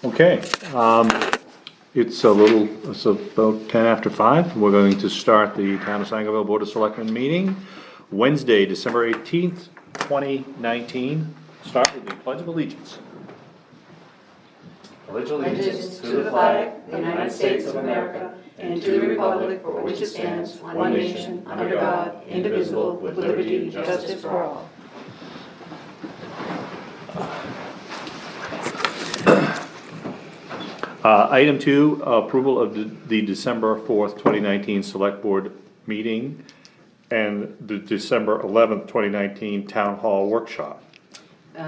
Okay, it's about 10 after 5. We're going to start the Town of Sangerville Board of Selectmen meeting, Wednesday, December 18th, 2019. Start with the Pledge of Allegiance. Pledge allegiance to the flag of the United States of America and to the republic for which it stands, one nation, under God, indivisible, with liberty and justice for all. Item 2, approval of the December 4th, 2019 Select Board meeting and the December 11th, 2019 Town Hall Workshop.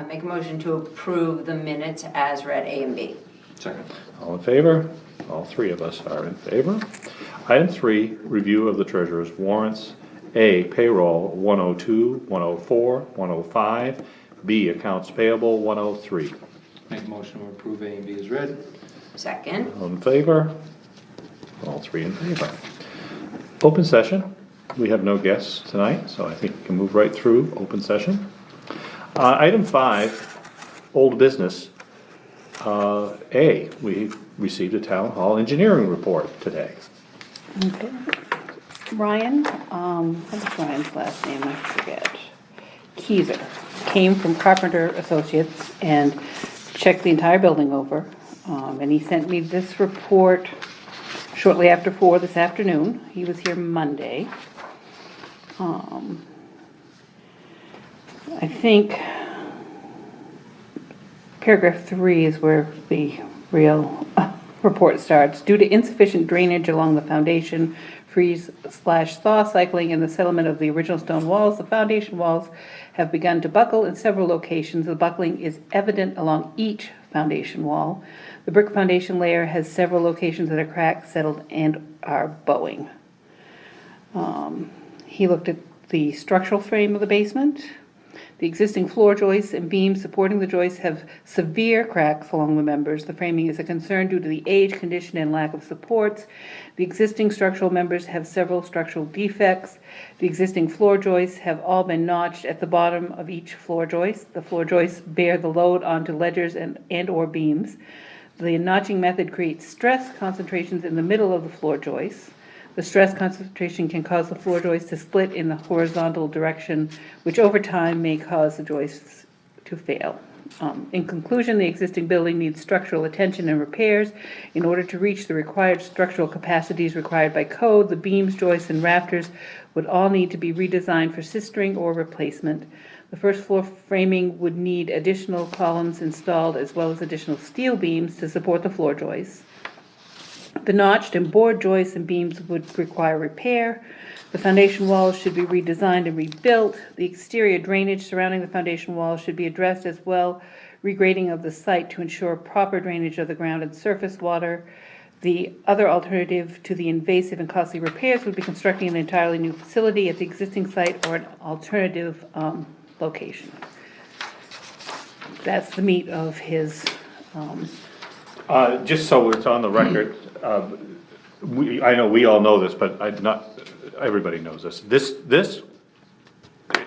Make a motion to approve the minutes as read, A and B. Second. All in favor? All three of us are in favor. Item 3, review of the treasurer's warrants. A, payroll 102, 104, 105. B, accounts payable 103. Make a motion to approve A and B as read. Second. All in favor? All three in favor. Open session. We have no guests tonight, so I think we can move right through open session. Item 5, old business. A, we received a town hall engineering report today. Okay. Ryan, what's Ryan's last name? I forget. Keyser came from Carpenter Associates and checked the entire building over. And he sent me this report shortly after 4 this afternoon. He was here Monday. I think paragraph 3 is where the real report starts. Due to insufficient drainage along the foundation, freeze/thaw cycling, and the settlement of the original stone walls, the foundation walls have begun to buckle in several locations. The buckling is evident along each foundation wall. The brick foundation layer has several locations that are cracked, settled, and are bowing. He looked at the structural frame of the basement. The existing floor joists and beams supporting the joists have severe cracks along the members. The framing is a concern due to the age, condition, and lack of supports. The existing structural members have several structural defects. The existing floor joists have all been notched at the bottom of each floor joist. The floor joists bear the load onto ledgers and or beams. The notching method creates stress concentrations in the middle of the floor joists. The stress concentration can cause the floor joist to split in the horizontal direction, which over time may cause the joists to fail. In conclusion, the existing building needs structural attention and repairs. In order to reach the required structural capacities required by code, the beams, joists, and rafters would all need to be redesigned for sistering or replacement. The first floor framing would need additional columns installed as well as additional steel beams to support the floor joists. The notched and bored joists and beams would require repair. The foundation walls should be redesigned and rebuilt. The exterior drainage surrounding the foundation walls should be addressed as well. Regrading of the site to ensure proper drainage of the ground and surface water. The other alternative to the invasive and costly repairs would be constructing an entirely new facility at the existing site or an alternative location. That's the meat of his. Just so it's on the record, I know we all know this, but not everybody knows this. This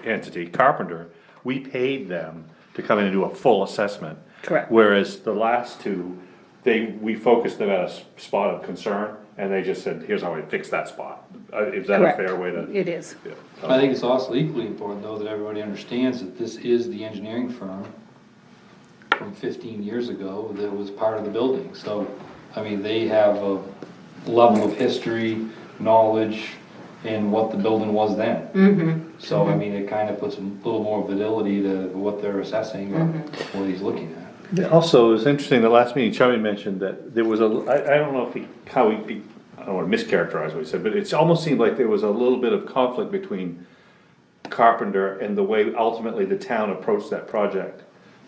entity, Carpenter, we paid them to come in and do a full assessment. Correct. Whereas the last two, we focused them at a spot of concern, and they just said, here's how we fix that spot. Is that Correct. a fair way to? It is. Yeah. I think it's also equally important, though, that everybody understands that this is the engineering firm from 15 years ago that was part of the building. So, I mean, they have a level of history, knowledge, in what the building was then. Mm-hmm. So, I mean, it kind of puts a little more validity to what they're assessing or what he's looking at. Yeah, also, it was interesting, the last meeting, Charlie mentioned that there was I don't know if I don't want to mischaracterize what he said, but it almost seemed like there was a little bit of conflict between Carpenter and the way ultimately the town approached that project.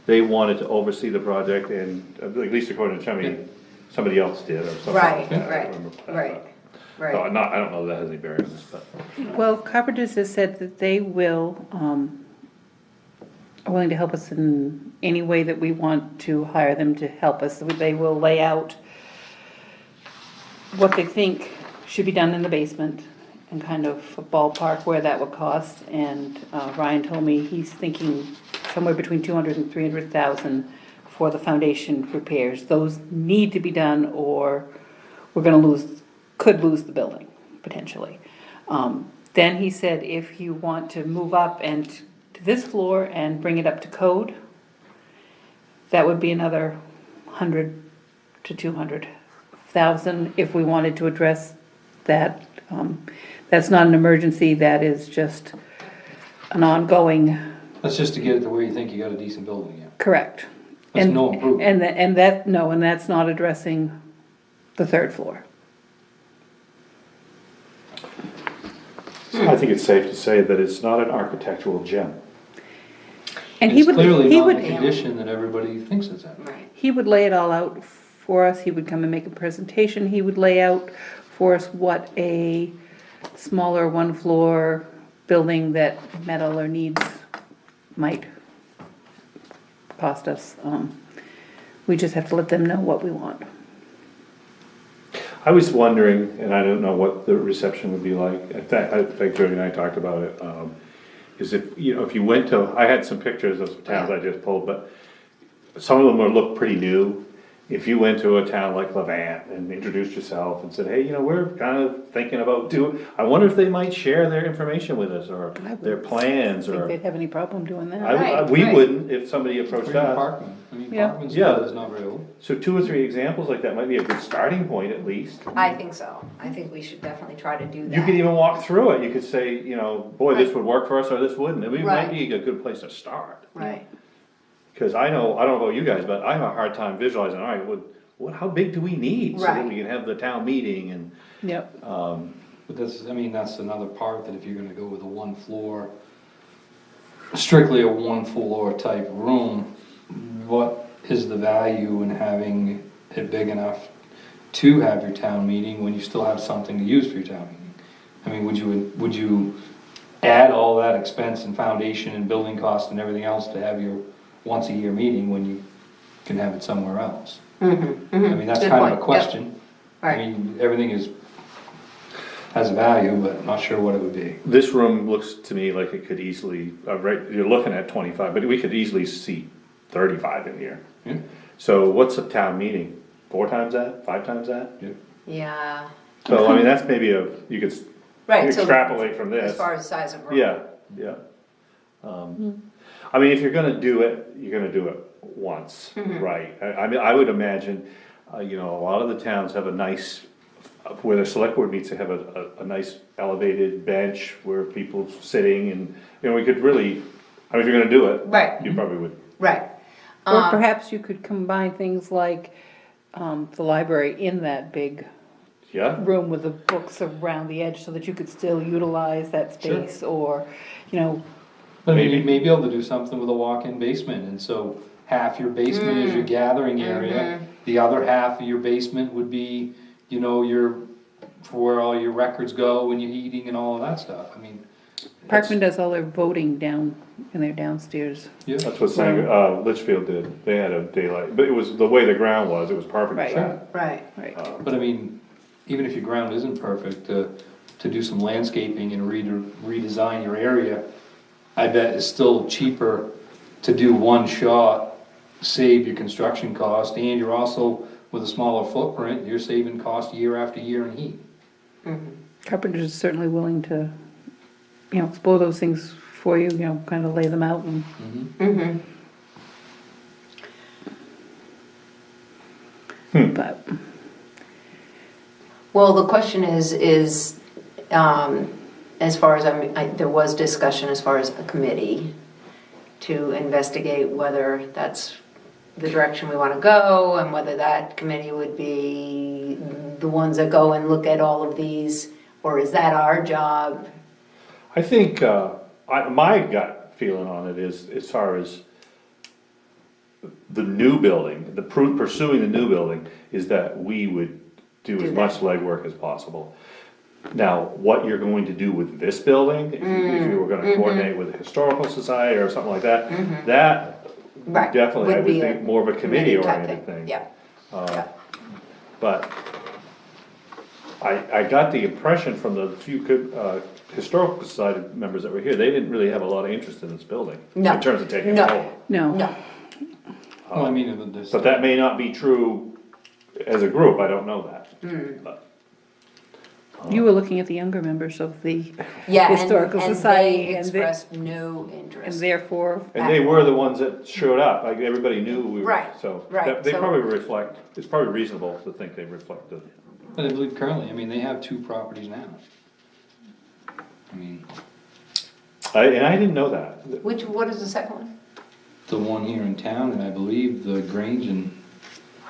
They wanted to oversee the project, and at least according to Chummy, somebody else did or something. Right, like that. I right, remember. right, So right. I don't know if that has any bearing on this, but. Well, Carpenters has said that they will, are willing to help us in any way that we want to hire them to help us. They will lay out what they think should be done in the basement and kind of ballpark where that would cost. And Ryan told me he's thinking somewhere between 200 and 300,000 for the foundation repairs. Those need to be done, or we're could lose the building, potentially. Then he said if you want to move up and to this floor and bring it up to code, that would be another 100 to 200,000 if we wanted to address that. That's not an emergency, that is just an ongoing, That's just to get it to where you think you got a decent building, yeah. correct. That's And- no improvement. And that's not addressing the third floor. I think it's safe to say that it's not an architectural gem. And he It's would, clearly he not the would, condition that everybody thinks it's in. Right. he would lay it all out for us, he would come and make a presentation, he would lay out for us what a smaller one-floor building that metal or needs might cost us. We just have to let them know what we want. I was wondering, and I don't know what the reception would be like, I think Jody and I talked about it, is if you went to, I had some pictures of some towns I just pulled, but some of them would look pretty new. If you went to a town like Levant and introduced yourself and said, hey, we're kind of thinking about I wonder if they might share their information with us, or their plans, I think or, they'd have any problem doing that. we Right. wouldn't if somebody approached For your us. Parkman, I mean, Yeah. Parkman's Yeah. is not very old. So 2 or 3 examples like that might be a good starting point at least. I think so. I think we should definitely try to do that. You could even walk through it, you could say, boy, this Right. would work for us, or this wouldn't, it might Right. be a good place to start. Right. Cause I don't know about you guys, but I have a hard time visualizing, all right, how big do we need? So that Right. we can have the town meeting and, Yep, But that's another part, that if you're gonna go with a one floor, strictly a one floor type room, what is the value in having it big enough to have your town meeting when you still have something to use for your town meeting? I mean, would you add all that expense and foundation and building costs and everything else to have your once a year meeting when you can have it somewhere else? I mean, that's Good kind of point. a question. I Right. mean, everything has a value, but not sure what it would be. this room looks to me like it could easily, you're looking at 25, but we could easily seat 35 in here. Yeah. So what's a town meeting? 4 times that, 5 times that? Yeah. Yeah. So, I mean, that's maybe you could Right. So extrapolate from this. as far as size of room. Yeah. I mean, if you're gonna do it, you're gonna do it once, right? I mean, I would imagine, a lot of the towns have a nice, where the select board meets, they have a nice elevated bench where people sitting and, we could really, I mean, if you're gonna do it. Right. You probably would. Right. or perhaps you could combine things like, the library in that big Yeah, room with the books around the edge so that you could still utilize that space, or, But I mean, you may be able to do something with a walk-in basement, and so half your basement is your gathering area. The other half of your basement would be, for where all your records go and your heating and all of that stuff. I mean, Parkman does all their voting down in their downstairs. yeah. that's what Litchfield did. They had a daylight, but it was, the way the ground was, it was perfect. Right. shot. Right. Right. But I mean, even if your ground isn't perfect, to do some landscaping and redesign your area, I bet it's still cheaper to do one shot, save your construction cost, and you're also, with a smaller footprint, you're saving cost year after year in heat. Carpenter's is certainly willing to, explore those things for you, kind of lay them out and. But, Well, the question is, as far as, there was discussion as far as a committee to investigate whether that's the direction we want to go, and whether that committee would be the ones that go and look at all of these, or is that our job? I think, my gut feeling on it is, as far as the new building, pursuing the new building, is that we would do as Do much legwork as possible. Now, what you're going to do with this building, if you were gonna coordinate with the historical society or something like that, that Right. definitely, I Would would be a think, more of a committee type oriented thing. Yeah. Yeah. But I got the impression from the few historical society members that were here, they didn't really have a lot of interest in this building. No. In terms of taking it No. over. no. No. Well, I mean, this. But that may not be true as a group, I don't know that. But, You were looking at the younger members of the Yeah, Historical and Society, they and expressed no and interest. therefore, and they were the ones that showed up, like, everybody knew we were, Right, so. right, They so- probably reflect, it's probably reasonable to think they reflected. But I believe currently, I mean, they have 2 properties now. I mean, And I didn't know that. What is the second one? the one here in town, and I believe the Grange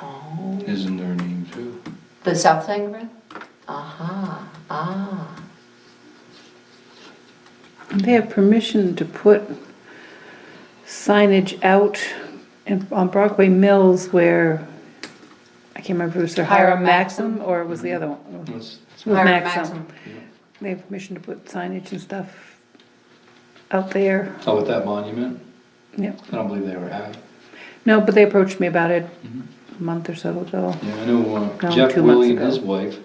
Oh. is in their name too. The South Sangerville? Aha, ah. they have permission to put signage out on Brockway Mills where, I can't remember if it was their Hiram Hiram Maxim Maxim. or it was the other one. It's- It was Hiram Maxim. They have permission to put signage and stuff out there. Oh, with that monument? Yeah. I don't believe they ever have. No, but they approached me about it a month or so ago. Yeah, I know No, Jeff 2 months Willie and ago. his wife,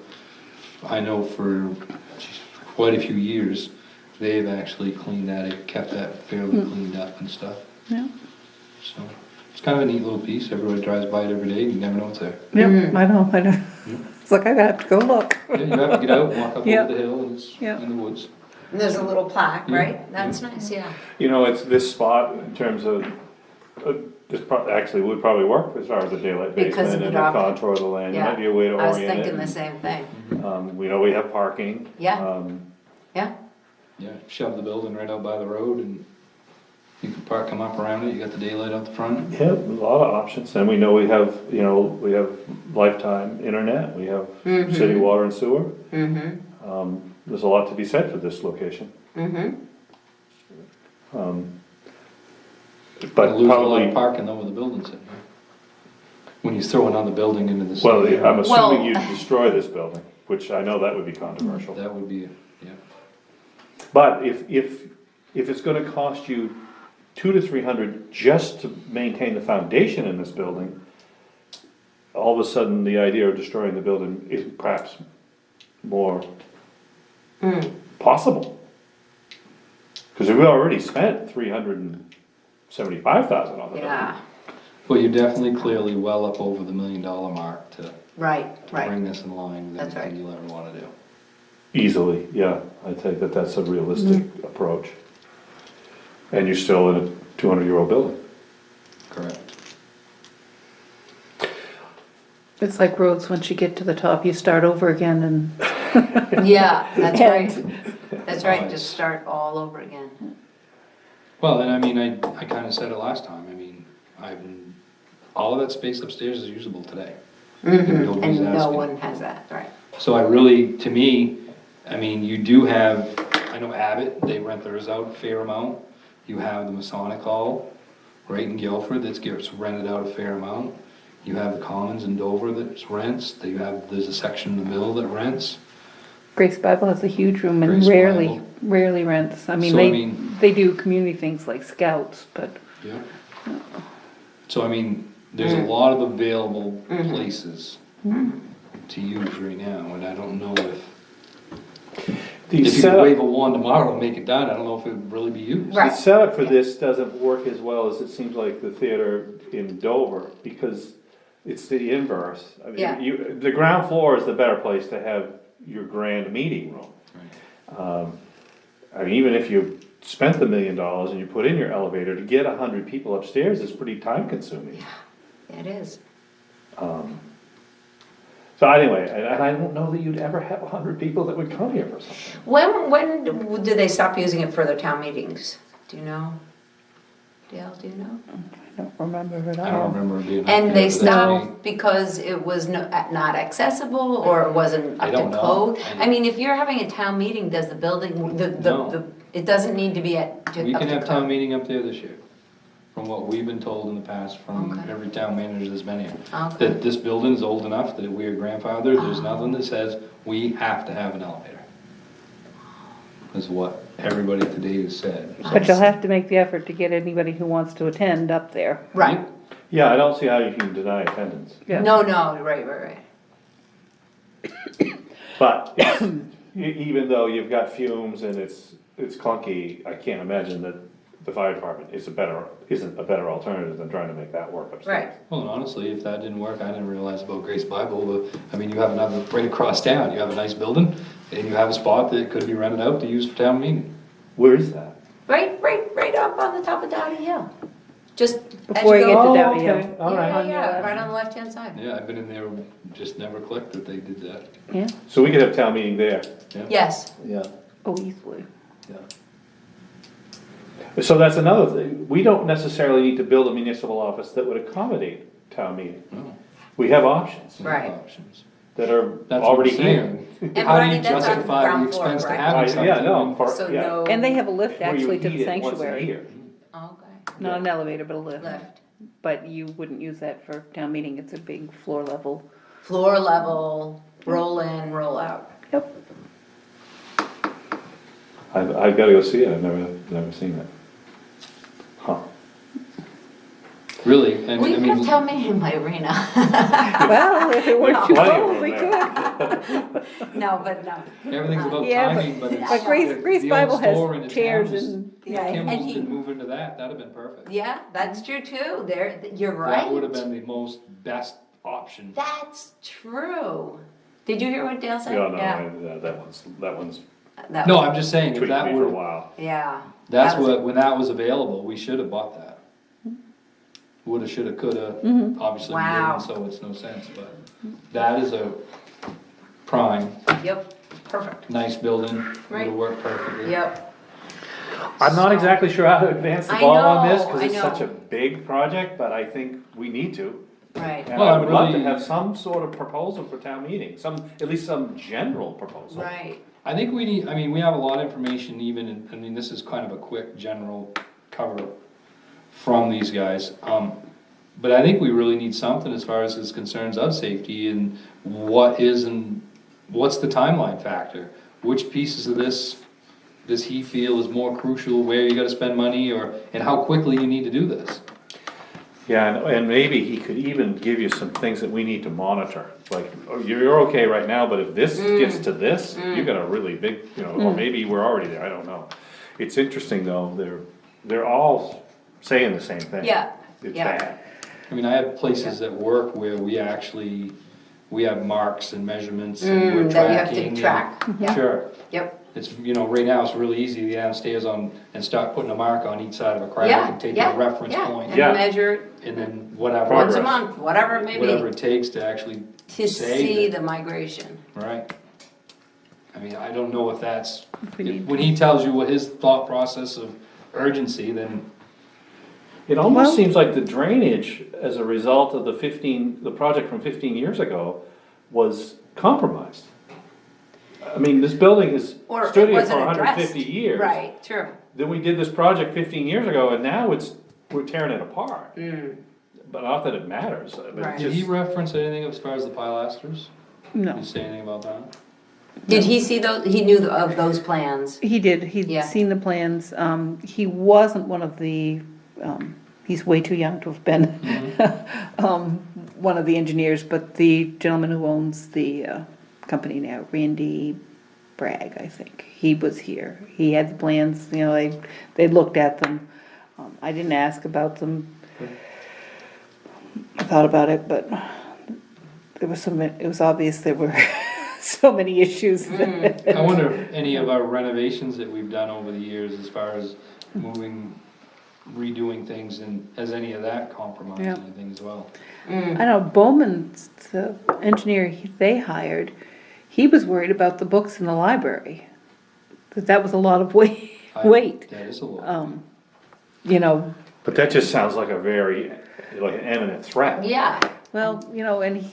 I know for quite a few years, they've actually cleaned that, kept that fairly cleaned up and stuff. Yeah. So, it's kind of a neat little piece, everybody drives by it every day, and you never know what's there. Yeah, I know. It's like I have to go look. Yeah, you have to get out, walk up Yeah. over the hill, and it's Yeah. in the woods. And there's a little plaque, Yeah. right? That's nice, yeah. You know, it's this spot in terms of, actually would probably work as far as the daylight Because of basement the and the drop. contour of the land, it Yeah. might be a way to I was orient it. thinking the same thing. We know we have parking. Yeah. Yeah, Yeah, shove the building right out by the road, and you can park, come up around it, you got the daylight out the front. Yeah, a lot of options, and we know we have, we have lifetime internet, we have city water and sewer. There's a lot to be said for this location. But Lose a lot probably, of parking though with the building sitting there. When you throw another building into the well, city. I'm Well- assuming you'd destroy this building, which I know that would be controversial. That would be, yeah. But if it's gonna cost you 200 to 300 just to maintain the foundation in this building, all of a sudden, the idea of destroying the building is perhaps more possible. Cause we already spent 375,000 on the building. yeah, Well, you're definitely clearly well up over the $1 million mark to right, right. bring this in line with That's right. anything you'll ever wanna do. Easily, yeah, I think that that's a realistic approach. And you're still in a 200-year-old building. Correct. It's like roads, once you get to the top, you start over again and. Yeah, that's right. And- That's right, Nice. just start all over again. Well, and I mean, I kinda said it last time, I mean, all of that space upstairs is usable today. Nobody's And no asking. one has that, right. So I really, to me, I mean, you do have, I know Abbott, they rent theirs out a fair amount. You have the Masonic Hall, right in Guilford, that gets rented out a fair amount. You have the Commons in Dover that rents, there's a section in the middle that rents. Grace Bible has a huge room and Grace rarely Bible. rents. I mean, So, I mean- they do community things like scouts, but Yeah. So I mean, there's a lot of available places to use right now, and I don't know if The you could setup, wave a wand tomorrow and make it done, I don't know if it would really be used. the Right. setup for this doesn't work as well as it seems like the theater in Dover, because it's the inverse. I mean, Yeah. the ground floor is the better place to have your grand meeting room. Right. I mean, even if you spent the $1 million and you put in your elevator, to get 100 people upstairs is pretty time consuming. It is. So anyway, and I don't know that you'd ever have 100 people that would come here for something. When did they stop using it for their town meetings? Do you know? Dale, do you know? I don't remember it I don't all. remember it being. up And there, they but that's me. stopped because it was not accessible or it wasn't I up to don't know. code? I- I mean, if you're having a town meeting, does the building, No. it doesn't need to be up to We can have town code? meeting up there this year, from what we've been told in the past from Okay. every town manager that's been here. Okay. That this building's old enough that we are grandfathered, there's nothing that says we have to have an elevator. Is what everybody today has said. But you'll have to make the effort to get anybody who wants to attend up there. Right. Yeah, I don't see how you can deny attendance. Yeah. No, right. But even though you've got fumes and it's clunky, I can't imagine that the fire department isn't a better alternative than trying to make that work upstairs. Right. Well, and honestly, if that didn't work, I didn't realize about Grace Bible, but, I mean, you have another, right across town, you have a nice building, and you have a spot that could be rented out to use for town meeting. Where is that? Right up on the top of Dowdy Hill. Just as Before you go- get to Oh, Dowdy okay. Hill. All right. Yeah, right on the left-hand side. Yeah, I've been in there, just never clicked that they did that. Yeah, So we could have town meeting there. Yes, Yeah. oh, easily. So that's another thing, we don't necessarily need to build a municipal office that would accommodate town meeting. No. We have options Right. Options. that are That's what already I'm here. saying. And How do Marty, you that's on justify the ground floor, expense to right? having something? Yeah, no, so yeah. no. And they have a lift Where you actually to need the it once a sanctuary. year. Okay. Not an elevator, but a lift. Lift. But you wouldn't use that for town meeting, it's a big floor level. Floor level, roll in, roll out. Yep. I've gotta go see it, I've never seen it. Huh. Really, and We I could have mean, town meeting in my arena. Well, if it weren't too Plenty of cold, room we there. could. No, but no. everything's about Yeah, timing, but it's. But Grace the Grace old Bible store in has the chairs town is- and, Yeah, and Kimball's he, did move into that, that'd have been perfect. yeah, that's true too. There, you're right. That would have been the most best option. That's true. Did you hear what Dale said? Yeah, no, that one's That No, was- I'm just saying, if tweaked that me for a would, while. Yeah. that's That was- what, when that was available, we should have bought that. Woulda, shoulda, coulda, obviously we Wow. didn't, so it's no sense, but that is a prime, Yep, perfect. nice building, Right. would work perfectly. Yep. I'm not So- exactly sure how to advance the I ball on this, know, cause I it's such a know. big project, but I think we need to. Right, And Well, I I would love to really- have some sort of proposal for town meeting, at least some general proposal. right. I think we need, I mean, we have a lot of information even, I mean, this is kind of a quick general cover from these guys. But I think we really need something as far as his concerns of safety and what's the timeline factor? Which pieces of this does he feel is more crucial, where you gotta spend money, and how quickly you need to do this? Yeah, and maybe he could even give you some things that we need to monitor, like, oh, you're okay right now, but if this gets to this, you got a really big, or maybe we're already there, I don't know. It's interesting though, they're all saying the same thing. Yeah, It's yeah. bad. I mean, I have places at work where we have marks and measurements and we're That you have tracking. to track. and- Yeah. Sure. Yep. It's, right now, it's really easy to get downstairs and start putting a mark on each side of a crack Yeah, and take yeah, a reference yeah. point. And Yeah. measure And then whatever. once a Progress. month, whatever it may Whatever be, it takes to actually to say see that. the migration. Right. I mean, I don't know if that's, we need- when he tells you what his thought process of urgency, then, It almost Well- seems like the drainage, as a result of the project from 15 years ago, was compromised. I mean, this building has Or stood it here for wasn't 150 addressed. years. Right, true. Then we did this project 15 years ago, and now we're tearing it apart. But not that it matters, but Right. it did he just, reference anything as far as the pilasters? Did No, he say anything about that? Did he see those, he knew of those plans? he did, Yeah. he'd seen the plans, he wasn't one of the, he's way too young to have been, one of the engineers, but the gentleman who owns the, company now, Randy Bragg, I think, he was here. He had the plans, they looked at them. I didn't ask about them. I thought about it, but there was it was obvious there were so many issues. I wonder if any of our renovations that we've done over the years, as far as redoing things, and has any of that compromised Yeah. anything as well? I know Bowman's, the engineer they hired, he was worried about the books in the library. That was a lot of weight, That is a lot. but that just sounds like like an imminent threat. Yeah, well, and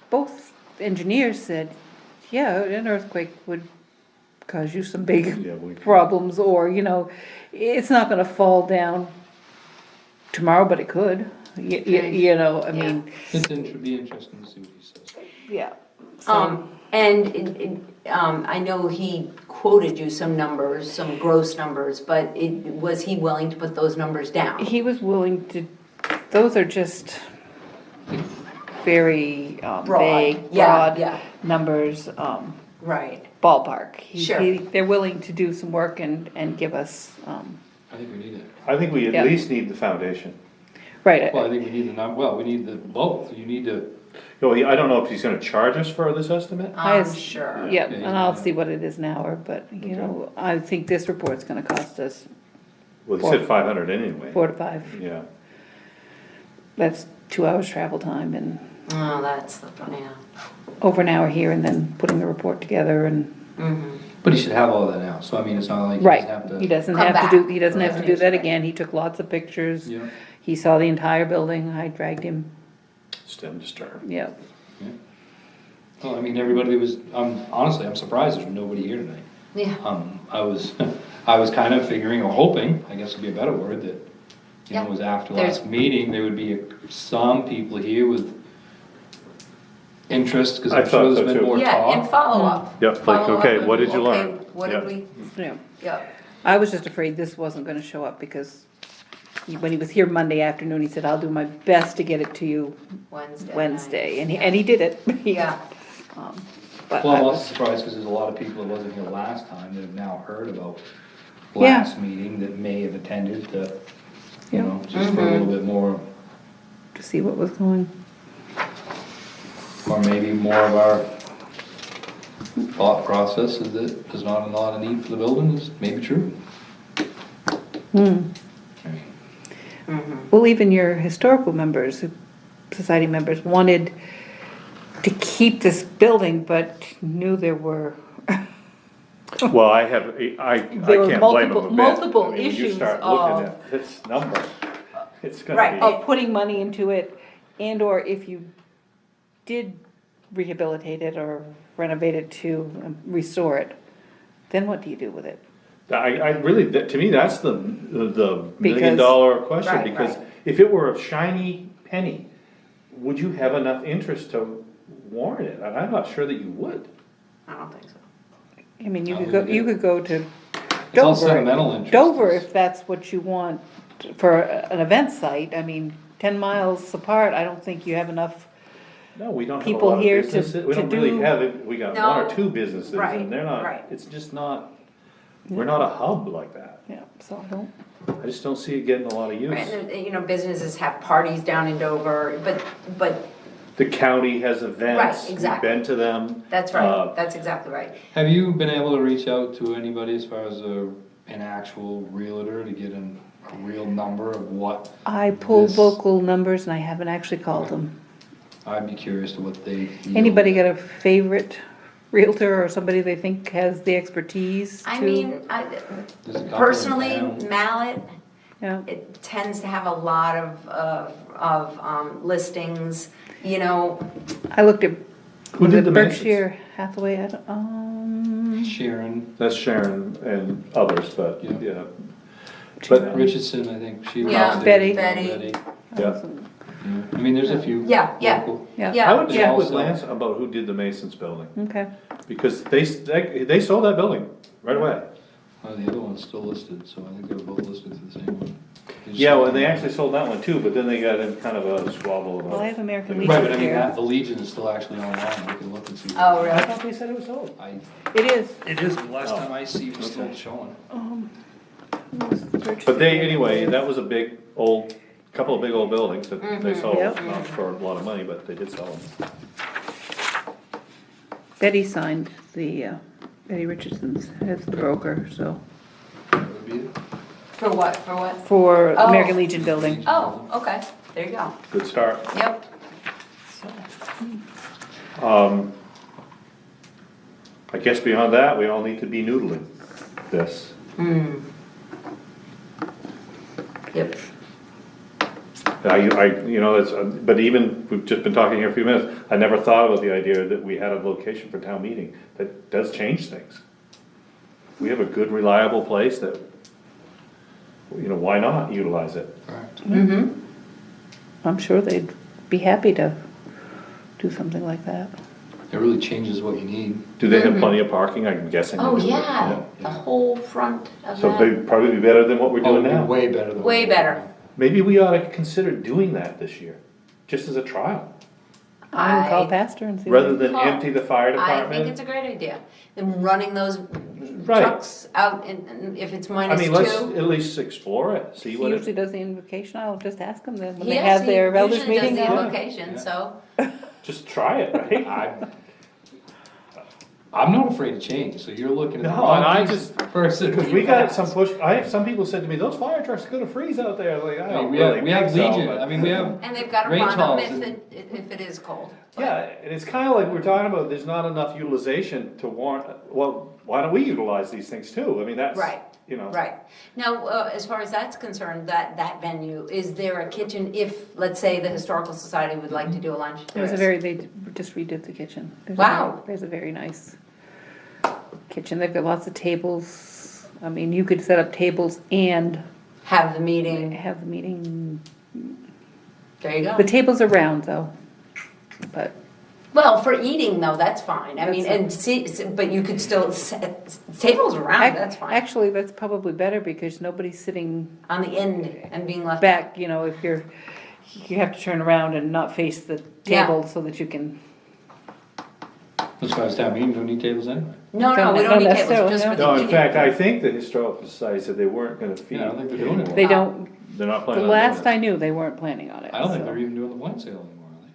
both engineers said, yeah, an earthquake would cause you some big Yeah, problems, or, it's not gonna fall down tomorrow, but it could. I mean, It'd be interesting to see what he says. yeah. I know he quoted you some numbers, some gross numbers, but was he willing to put those numbers down? He was willing to, those are just very vague, Yeah, broad yeah. numbers, Right, ballpark. Sure. They're willing to do some work and give us, I think we need it. I think we Yeah. at least need the foundation. Right, Well, I think we need we need the both. You need to, Oh, I don't know if he's gonna charge us for this estimate? I'm Highest- sure. yeah, Yeah, and I'll yeah. see what it is now, but, you know, I think this report's gonna cost us Well, he said 500 anyway. 4 to 5. Yeah. That's 2 hours travel time and Oh, that's the, yeah. over an hour here and then putting the report together and, but he should have all that now, so I mean, it's not like he right. doesn't have to. He doesn't Come have to do, back. he doesn't have to do Right. that again. He took lots of pictures. Yeah, He saw the entire building. I dragged him, Stem to stern. yeah. yeah. Well, I mean, everybody was, honestly, I'm surprised there's nobody here tonight. Yeah. I was, I was kind of figuring or hoping, I guess would be a better word, that, you know, Yeah. it was after There's- last meeting, there would be some people here with interest, cause I I'm sure thought there's so been too. more Yeah, and talk. follow up. Yep, like, Follow up okay, and, what did you okay, learn? What Yeah. did we, Yeah. yeah. I was just afraid this wasn't gonna show up because when he was here Monday afternoon, he said, I'll do my best to get it to you Wednesday. Wednesday, night. and he did it. Yeah, But Well, I I'm was- also surprised, cause there's a lot of people that wasn't here last time that have now heard about Yeah. last meeting that may have attended to, you Yeah. know, just for a little bit more, to see what was going. or maybe more of our thought process is that there's not a lot of need for the building is maybe true. Well, even your historical members, society members wanted to keep this building, but knew there were, Well, I can't There were blame him a bit. multiple I mean, when you issues start looking of- at this number, it's gonna Right. be. of putting money into it, and or if you did rehabilitate it or renovate it to restore it, then what do you do with it? I really, to me, that's the $1 Because- million question, Right, because right. if it were a shiny penny, would you have enough interest to warrant it? And I'm not sure that you would. I don't think so. I mean, you Oh, could we go, do. you could go to It's all Dover. sentimental interest. Dover, if that's what you want for an event site, I mean, 10 miles apart, I don't think you have enough. No, we don't have a People lot of here to- businesses, we to don't really do- have it, we got No. one or two businesses, Right, and they're not, right. it's just not, we're not a hub like that. Yeah, so I don't, I just don't see it getting a lot of use. Right, and, you know, businesses have parties down in Dover, but The county has events. Right, exactly. We've been to them. that's right, that's exactly right. Have you been able to reach out to anybody as far as an actual realtor to get a real number of what? I pulled this- local numbers and I haven't actually called them. I'd be curious to what they feel. Anybody got a favorite realtor or somebody they think has the expertise to? I mean, There's a couple in personally, town. Mallet, Yeah, it tends to have a lot of listings, you know, I looked at, Who was did it the Masons? Berkshire Hathaway, Sharon That's Sharon and others, but, Yeah. yeah. But, Richardson, I think, she. Yeah, was Betty. there. Betty. yeah. Yeah. I mean, there's a few. Yeah, yeah. local. yeah, I yeah, would check Yeah. with Lance about who did the Masons building, okay. because they sold that building right away. The other one's still listed, so I think they were both listed to the same one. Yeah, well, they actually sold that one too, but then they got in kind of a squabble about. Well, I have American Right, but I mean, Legion the Legion is still actually online, we can look and see. Oh, I really? thought they said it was sold. I, here. It is. it is, the last Oh. time I see it was still Okay. showing. But they, anyway, that was a big old, couple of big old buildings that they sold, Yep. not for a lot of money, but they did sell them. Betty signed the, Betty Richardson's as the broker, so, That would be it. For what, for what? for Oh. American Legion building. Oh, okay, there you go. Good start. Yep. I guess beyond that, we all need to be noodling this. Yep. You know, that's, but even, we've just been talking here a few minutes, I never thought about the idea that we had a location for town meeting. That does change things. We have a good, reliable place that, you know, why not utilize it? Correct. I'm sure they'd be happy to do something like that. It really changes what you need. Do they have plenty of parking? I'm guessing. they Oh, do. yeah, the whole front of So that. they'd probably be better than what we're Oh, doing it'd be now. way better than. Way better. Maybe we ought to consider doing that this year, just as a trial, I'm gonna call I- Pastor and see. rather what- than Call. empty the fire I think it's department. a great idea. Then running those Right. trucks out and if it's I minus mean, let's two. at least explore it, see He what usually it, does the invocation, I'll just ask them then, when they Yes, have their he elders usually does meeting. the I'll- invocation, Yeah. so, just try it, right? I'm not afraid of change, so you're looking at the No, and I wrong just- person. Because we got some push, some people said to me, those fire trucks are gonna freeze out there, like, I I mean, don't we really have, we have think so, Legion, but- I mean, we have, and they've got to Range run them halls if and- if it is cold. Yeah, and it's kinda like we're talking about, there's not enough utilization to warrant, well, why don't we utilize these things too? I mean, that's, Right. you know. Right. Now, as far as that's concerned, that venue, is there a kitchen if, let's say, the Historical Society would like to do a lunch? There was a There is. they just redid the kitchen. Wow. There's a very nice kitchen, they've got lots of tables, I mean, you could set up tables and Have the meeting, have the meeting, there you the go. tables are round though, but. Well, for eating though, that's fine. I mean, That's and see, but you could still, tables around, that's fine. Actually, that's probably better because nobody's sitting On the end and being left. back, you know, if you have to turn around and not face the Yeah. table so that you can, as far as town meeting, don't need tables anyway. No, we Don't don't need tables, necessarily, just no. for the No, in meeting. fact, I think the Historical Society said they weren't gonna feed. Yeah, I don't think they're doing it. they Wow. don't, They're not the planning on doing last it. I knew, they weren't planning on it. I don't think so. they're even doing the wine sale anymore, are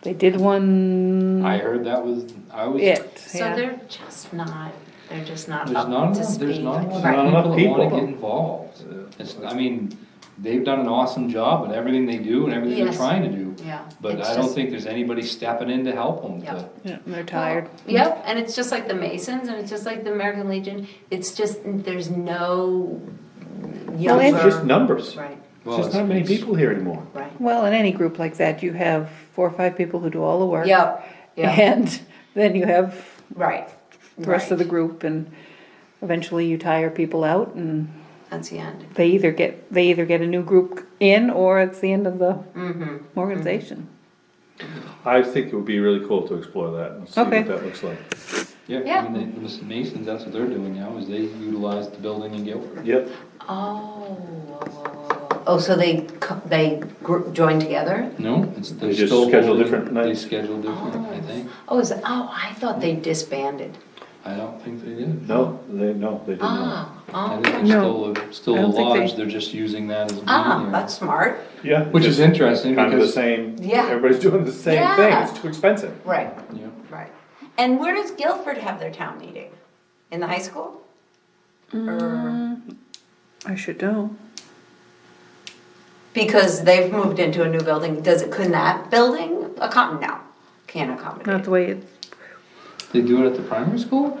They did one. they? I heard that was, I was. It, So yeah. they're just not There's up not to enough, speed. there's not enough Right. Not enough people that wanna people. get involved. It's, I mean, they've done an awesome job at everything they do and everything they're Yes. trying to do. Yeah. But it's I don't just- think there's anybody stepping in to help them Yeah. to. Yeah, and they're tired. Yep, and it's just like the Masons, and it's just like the American Legion, it's just, there's no younger. It's just numbers. Right, There's just not many people here anymore. right. Well, in any group like that, you have 4 or 5 people who do all the work. Yep, yep, And then you have right. the rest of the right. group and eventually you tire people out and That's the end. they either get a new group in or it's the end of the Mm-hmm. organization. I think it would be really cool to explore that and see Okay. what that looks like. Yeah, Yeah. I mean, the Masons, that's what they're doing now, is they utilize the building in Guilford. Yep. Oh, so they join together? No, it's, they're They just still schedule holding- different They nights. schedule different, I think. Oh, I thought they disbanded. I don't think they did. No, they did not. Ah, I oh, think they're No, still I a don't think lodge, they- they're just using that as a ah, meeting that's smart, Yeah. Which is just interesting Kind of the because- same, Yeah. everybody's doing the same Yeah. thing, it's too expensive. right, Yeah. right. And where does Guilford have their town meeting? In the high school? Or, I should know. because they've moved into a new building, couldn't that building accommodate, no, can't Not accommodate. the way it, They do it at the primary school?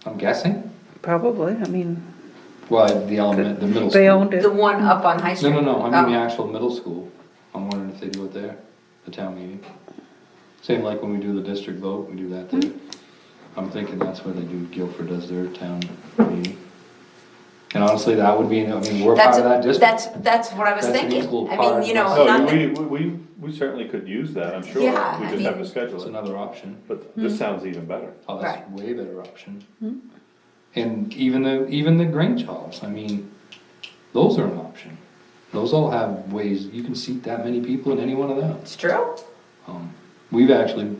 I'm guessing. probably, I mean, Well, the middle school. they owned The it. one up on High Street? No, I mean the Oh. actual middle school. I'm wondering if they do it there, the town meeting. Same like when we do the district vote, we do that there. I'm thinking that's where they do, Guilford does their town meeting. And honestly, that would be, I mean, we're part of that district. That's what I was That's an thinking, equal I part mean, you know, of No, not that- we certainly could use that, I'm sure, we Yeah, I just have to mean- schedule It's it, another option. but this sounds even better. Oh, that's Right. way better option. And even the Grange halls, I mean, those are an option. Those all have ways, you can seat that many people in any one of them. it's true, We've actually,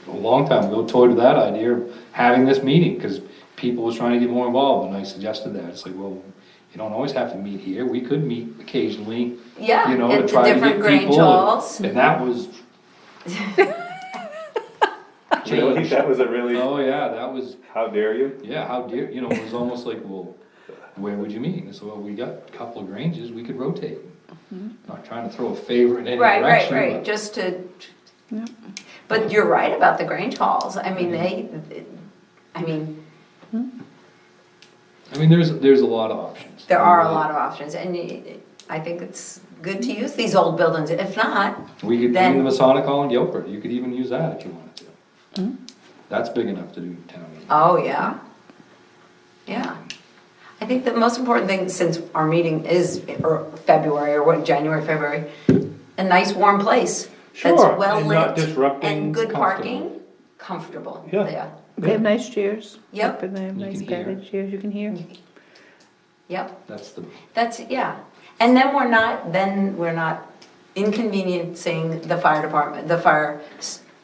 a long time ago, toyed with that idea of having this meeting, cause people was trying to get more involved, and I suggested that, it's like, well, you don't always have to meet here, we could meet occasionally, yeah, you know, at to the try to different get Grange people. halls. And that was. Really, Change. that was a really, Oh, yeah, that was, how dare you? yeah, how dare, you know, it was almost like, well, where would you meet? I said, well, we got a couple of Granges, we could rotate. Not trying to throw a favor in any Right, direction. right, but- just to, but you're right about the Grange halls, I mean, I mean, I mean, there's a lot of options. there are a lot of options, and I think it's good to use these old buildings, if not, We could, Then- even the Masonic Hall in Guilford, you could even use that if you wanted to. That's big enough to do town meeting. oh, yeah. Yeah. I think the most important thing, since our meeting is February, or what, January, February, a nice warm place. That's Sure, well and not lit, disrupting, and good comfortable. parking, comfortable, Yeah. yeah. They have nice chairs. Yep. Up and they have You nice can hear. padded chairs you can hear. Yep, That's the, that's, yeah. And then we're not inconveniencing the fire department,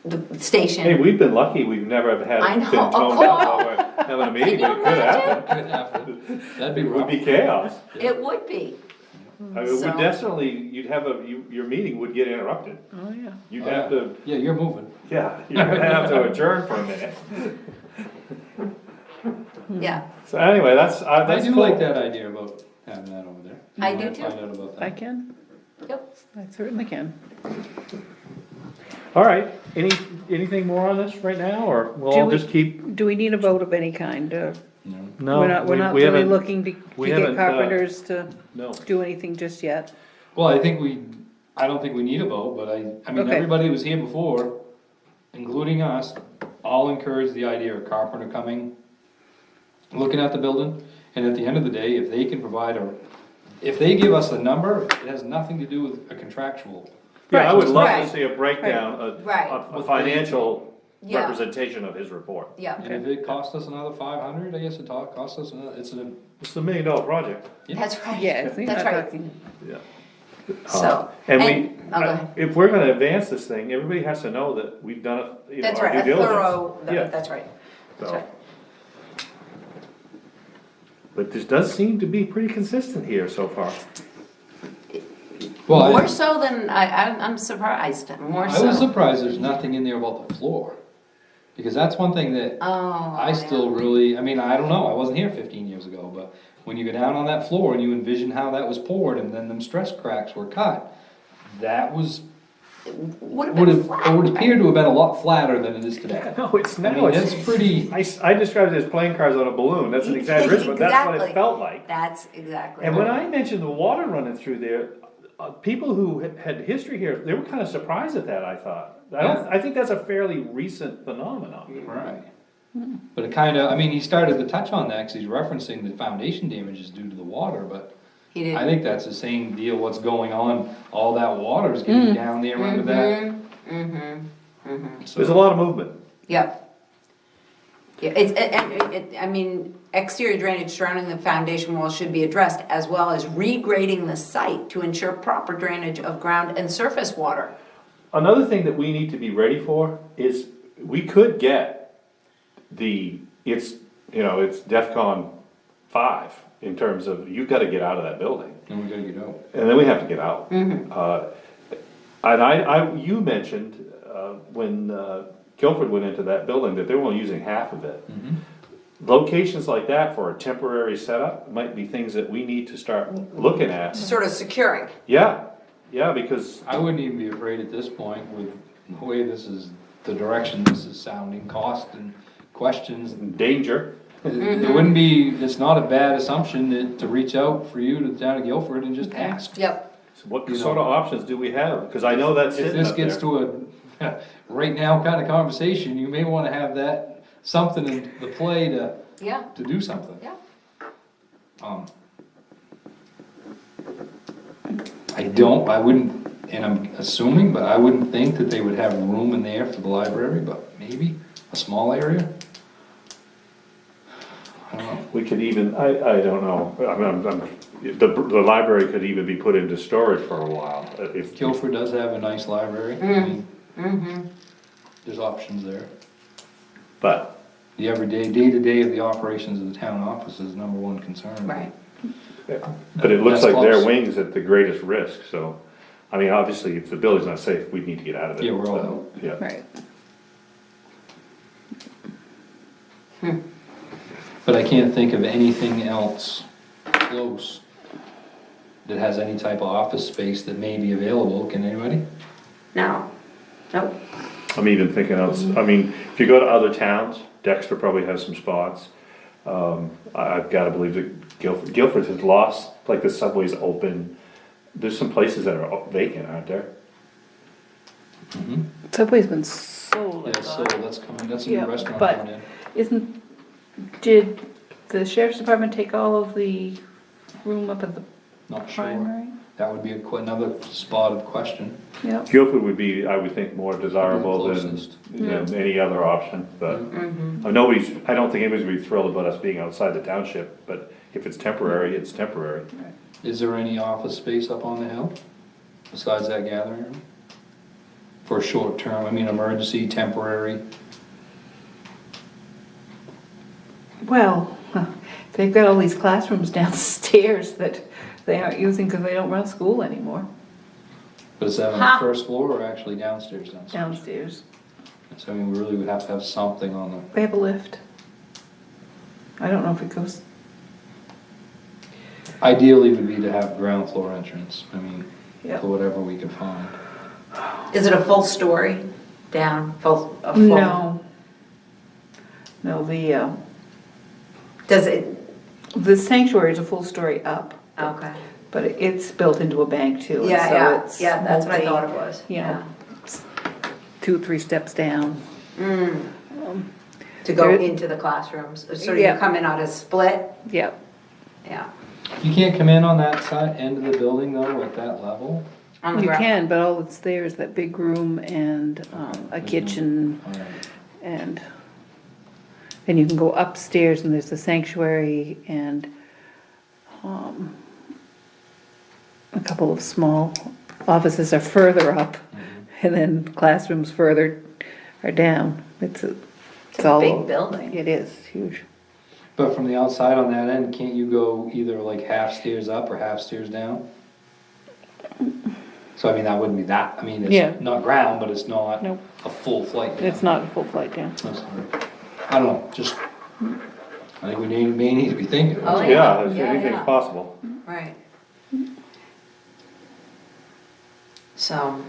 the station. Hey, we've been lucky, we've never had I it know, been of toned course. down while we're having a meeting, but it could happen. Could happen. That'd be It would rough. be chaos. It would be. I mean, it So- would definitely, you'd have your meeting would get interrupted. Oh, yeah. You'd Oh, have yeah. to, Yeah, you're moving. yeah, you're gonna have to adjourn for a minute. Yeah, So anyway, that's I do cool. like that idea about having that over there. You I wanna do too. Find out about that. I can, yep. I certainly can. All right, anything more on this right now, or we'll Do all we- just keep? Do we need a vote of any kind? No. No, We're not we really haven't- looking to we get haven't, carpenters to No. do anything just yet. Well, I don't think we need a vote, but I mean, Okay. everybody who was here before, including us, all encouraged the idea of Carpenter coming, looking at the building, and at the end of the day, if they can provide if they give us a number, it has nothing to do with a contractual. Yeah, I would love Right. to see a breakdown, Right. a financial Yeah. representation of his report. Yeah, And if it costs us another 500, I guess it costs us another, it's an, It's $1 million project. that's right. Yeah, it's That's not right. talking, Yeah. So, And oh, go ahead. if we're gonna advance this thing, everybody has to know that we've done, That's our right, due a diligence. thorough, Yeah. that's right. That's So- right. But this does seem to be pretty consistent here so far. well, More so than, I'm surprised, more I was so. surprised there's nothing in there about the floor. Because that's one thing that Oh. I still really, I mean, I don't know, I wasn't here 15 years ago, but when you go down on that floor and you envision how that was poured and then them stress cracks were cut, that was, Would have would been have, flat, would right? appear to have been a lot flatter than it is today. No, it's I now, mean, it's pretty, I described it as playing cars on a balloon, that's an exaggeration, but that's what it Exactly. felt like. That's exactly. And when right. I mentioned the water running through there, people who had history here, they were kinda surprised at that, I thought. I think that's a fairly recent phenomenon. right. But it kinda, I mean, he started to touch on that, cause he's referencing the foundation damages due to the water, but He did. I think that's the same deal, what's going on, all that water is getting down there under that. There's a lot of movement. Yep. Yeah, I mean, exterior drainage surrounding the foundation wall should be addressed, as well as regrading the site to ensure proper drainage of ground and surface water. Another thing that we need to be ready for is, we could get it's DEFCON 5 in terms of, you've gotta get out of that building, And we gotta get out. and then we have to get out. And you mentioned, when Guilford went into that building, that they were only using half of it. Locations like that for a temporary setup might be things that we need to start looking at. Sort of securing. Yeah, because, I wouldn't even be afraid at this point with the way this is, the direction this is sounding, cost and questions. danger. It wouldn't be, it's not a bad assumption to reach out for you to down to Guilford and just ask. Yep. So what You sort know. of options do we have? Cause I know that's If sitting this up gets there. to a right now kind of conversation, you may wanna have that, something in the play Yeah, to do something. yeah. I wouldn't, and I'm assuming, but I wouldn't think that they would have room in there for the library, but maybe a small area? I don't know. We could even, I don't know, the library could even be put into storage for a while, if. Guilford does have a nice library. I mean, there's options there. But, The everyday, day-to-day of the operations of the town office is number one concern. Right. but it looks That's like their close. wing's at the greatest risk, so, I mean, obviously, if the building's not safe, we need to get out of it. Yeah, we're all but, out. Yeah, right. But I can't think of anything else close that has any type of office space that may be available. Can anybody? No. Nope. I'm even thinking else, I mean, if you go to other towns, Dexter probably has some spots. I've gotta believe that Guilford has lost, like the subway's open, there's some places that are vacant, aren't there? Subway's been sold, I Yeah, so thought. that's coming, that's a Yeah, new restaurant but- coming in. Did the sheriff's department take all of the room up at the Not sure. primary? That would be another spot of question. Yep. Guilford would be, I would think, more desirable than, Closest. than any other option, but Mm-hmm. I don't think anybody's gonna be thrilled about us being outside the township, but if it's temporary, it's temporary. Is there any office space up on the hill besides that gathering room? for short term, I mean, emergency, temporary? Well, they've got all these classrooms downstairs that they aren't using because they don't run school anymore, But is that on the first floor or actually downstairs? downstairs. So I mean, we really would have to have something on the, They have a lift. I don't know if it goes, ideally would be to have ground floor entrance, I mean, yeah. for whatever we could find. Is it a full story down, a full? No. No, Does it, the sanctuary is a full story up, okay. but it's built into a bank too. and Yeah, so yeah, it's yeah, that's what I thought it multi- was, Yeah. yeah. 2, 3 steps down. To go There- into the classrooms, so you Yeah. come in on a split, Yep. yeah. You can't come in on that side, end of the building though, at that level? On the You ground. can, but all that's there is that big room and a kitchen Alright. and then you can go upstairs and there's the sanctuary and a couple of small offices are further up and then classrooms further are down. It's a all big building. It is huge. But from the outside on that end, can't you go either like half stairs up or half stairs down? So I mean, that wouldn't be that, I mean, Yeah. it's not ground, but it's not Nope. a full flight down. It's not a full flight down. That's all right. I don't know, just, I think we may need to be thinking Oh, about it. Yeah, if Yeah, anything's yeah. possible. Right. So,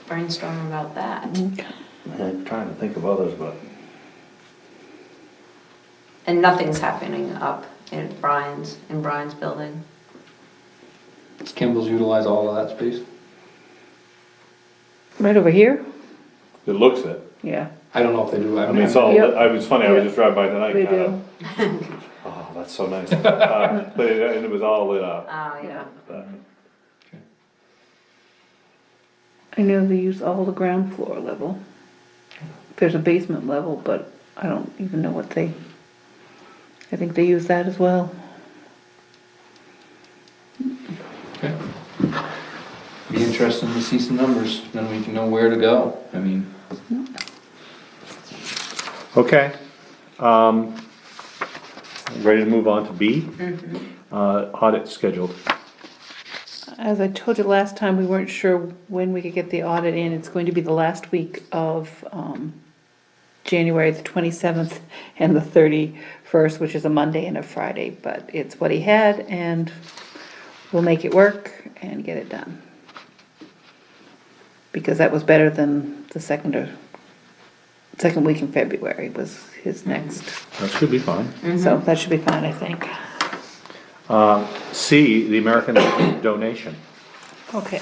brainstorm about that. I'm trying to think of others, but. And nothing's happening up in Brian's building? Does Kimball's utilize all of that space? Right over here? It looks it. Yeah, I don't know if they do, I mean, it's all, Yep. I was funny, I was Yep. just driving by tonight, they kinda, do. oh, that's so nice. But it was all lit up. Oh, yeah. but- I know they use all the ground floor level. There's a basement level, but I don't even know what I think they use that as well. Okay. Be interesting to see some numbers, then we can know where to go, I mean. Okay. Ready to move on to B? Audit scheduled. As I told you last time, we weren't sure when we could get the audit in. It's going to be the last week of January, the 27th and the 31st, which is a Monday and a Friday. But it's what he had and we'll make it work and get it done. Because that was better than the second week in February was his next. That should be fine. So that should be fine, I think. C, the American donation. Okay,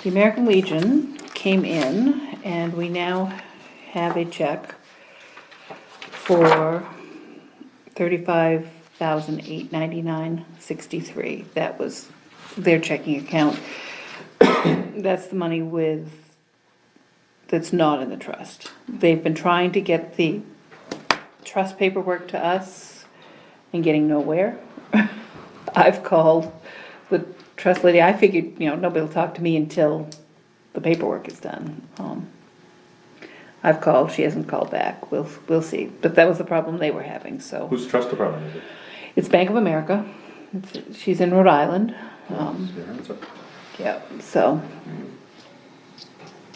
the American Legion came in and we now have a check for $35,899.63. That was their checking account. That's the money that's not in the trust. They've been trying to get the trust paperwork to us and getting nowhere. I've called the trust lady. I figured, nobody will talk to me until the paperwork is done. I've called, she hasn't called back. We'll see. But that was the problem they were having, so. Whose trust department is it? It's Bank of America. She's in Rhode Island. Yeah, so.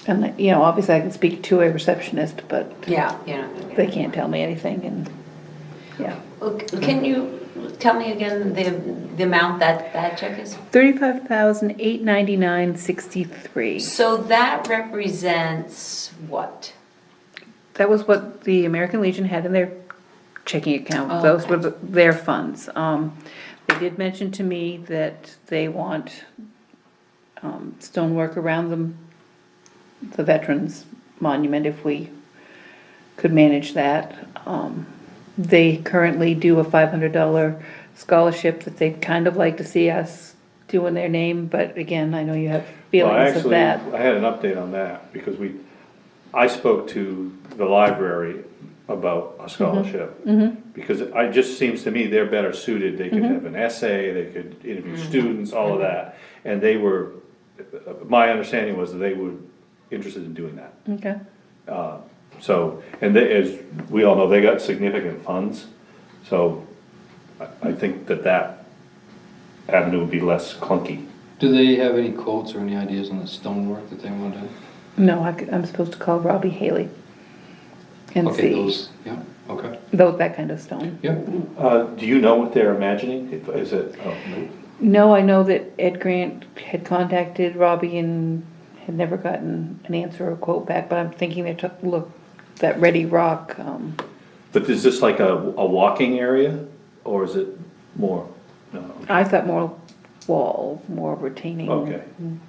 And, obviously I can speak to a receptionist, but Yeah, they can't tell me anything and, yeah. Can you tell me again the amount that check is? $35,899.63. So that represents what? That was what the American Legion had in their checking account. Oh, Those okay. were their funds. They did mention to me that they want stonework around the Veterans Monument if we could manage that. They currently do a $500 scholarship that they'd kind of like to see us do in their name, but again, I know you have feelings of that. I had an update on that, because I spoke to the library about a scholarship. Because it just seems to me they're better suited, they could have an essay, they could interview students, all of that. And they were my understanding was that they were interested in doing that. Okay. So, and they, as we all know, they got significant funds, so I think that avenue would be less clunky. Do they have any quotes or any ideas on the stonework that they want to do? No, I'm supposed to call Robbie Haley and Okay, see, those, yeah, okay, that kind of stone. yeah. Do you know what they're imagining? Is it, oh, no. No, I know that Ed Grant had contacted Robbie and had never gotten an answer or quote back, but I'm thinking they took a look, that Ready Rock, But is this like a walking area, or is it more? No. I thought more wall, more retaining. Okay.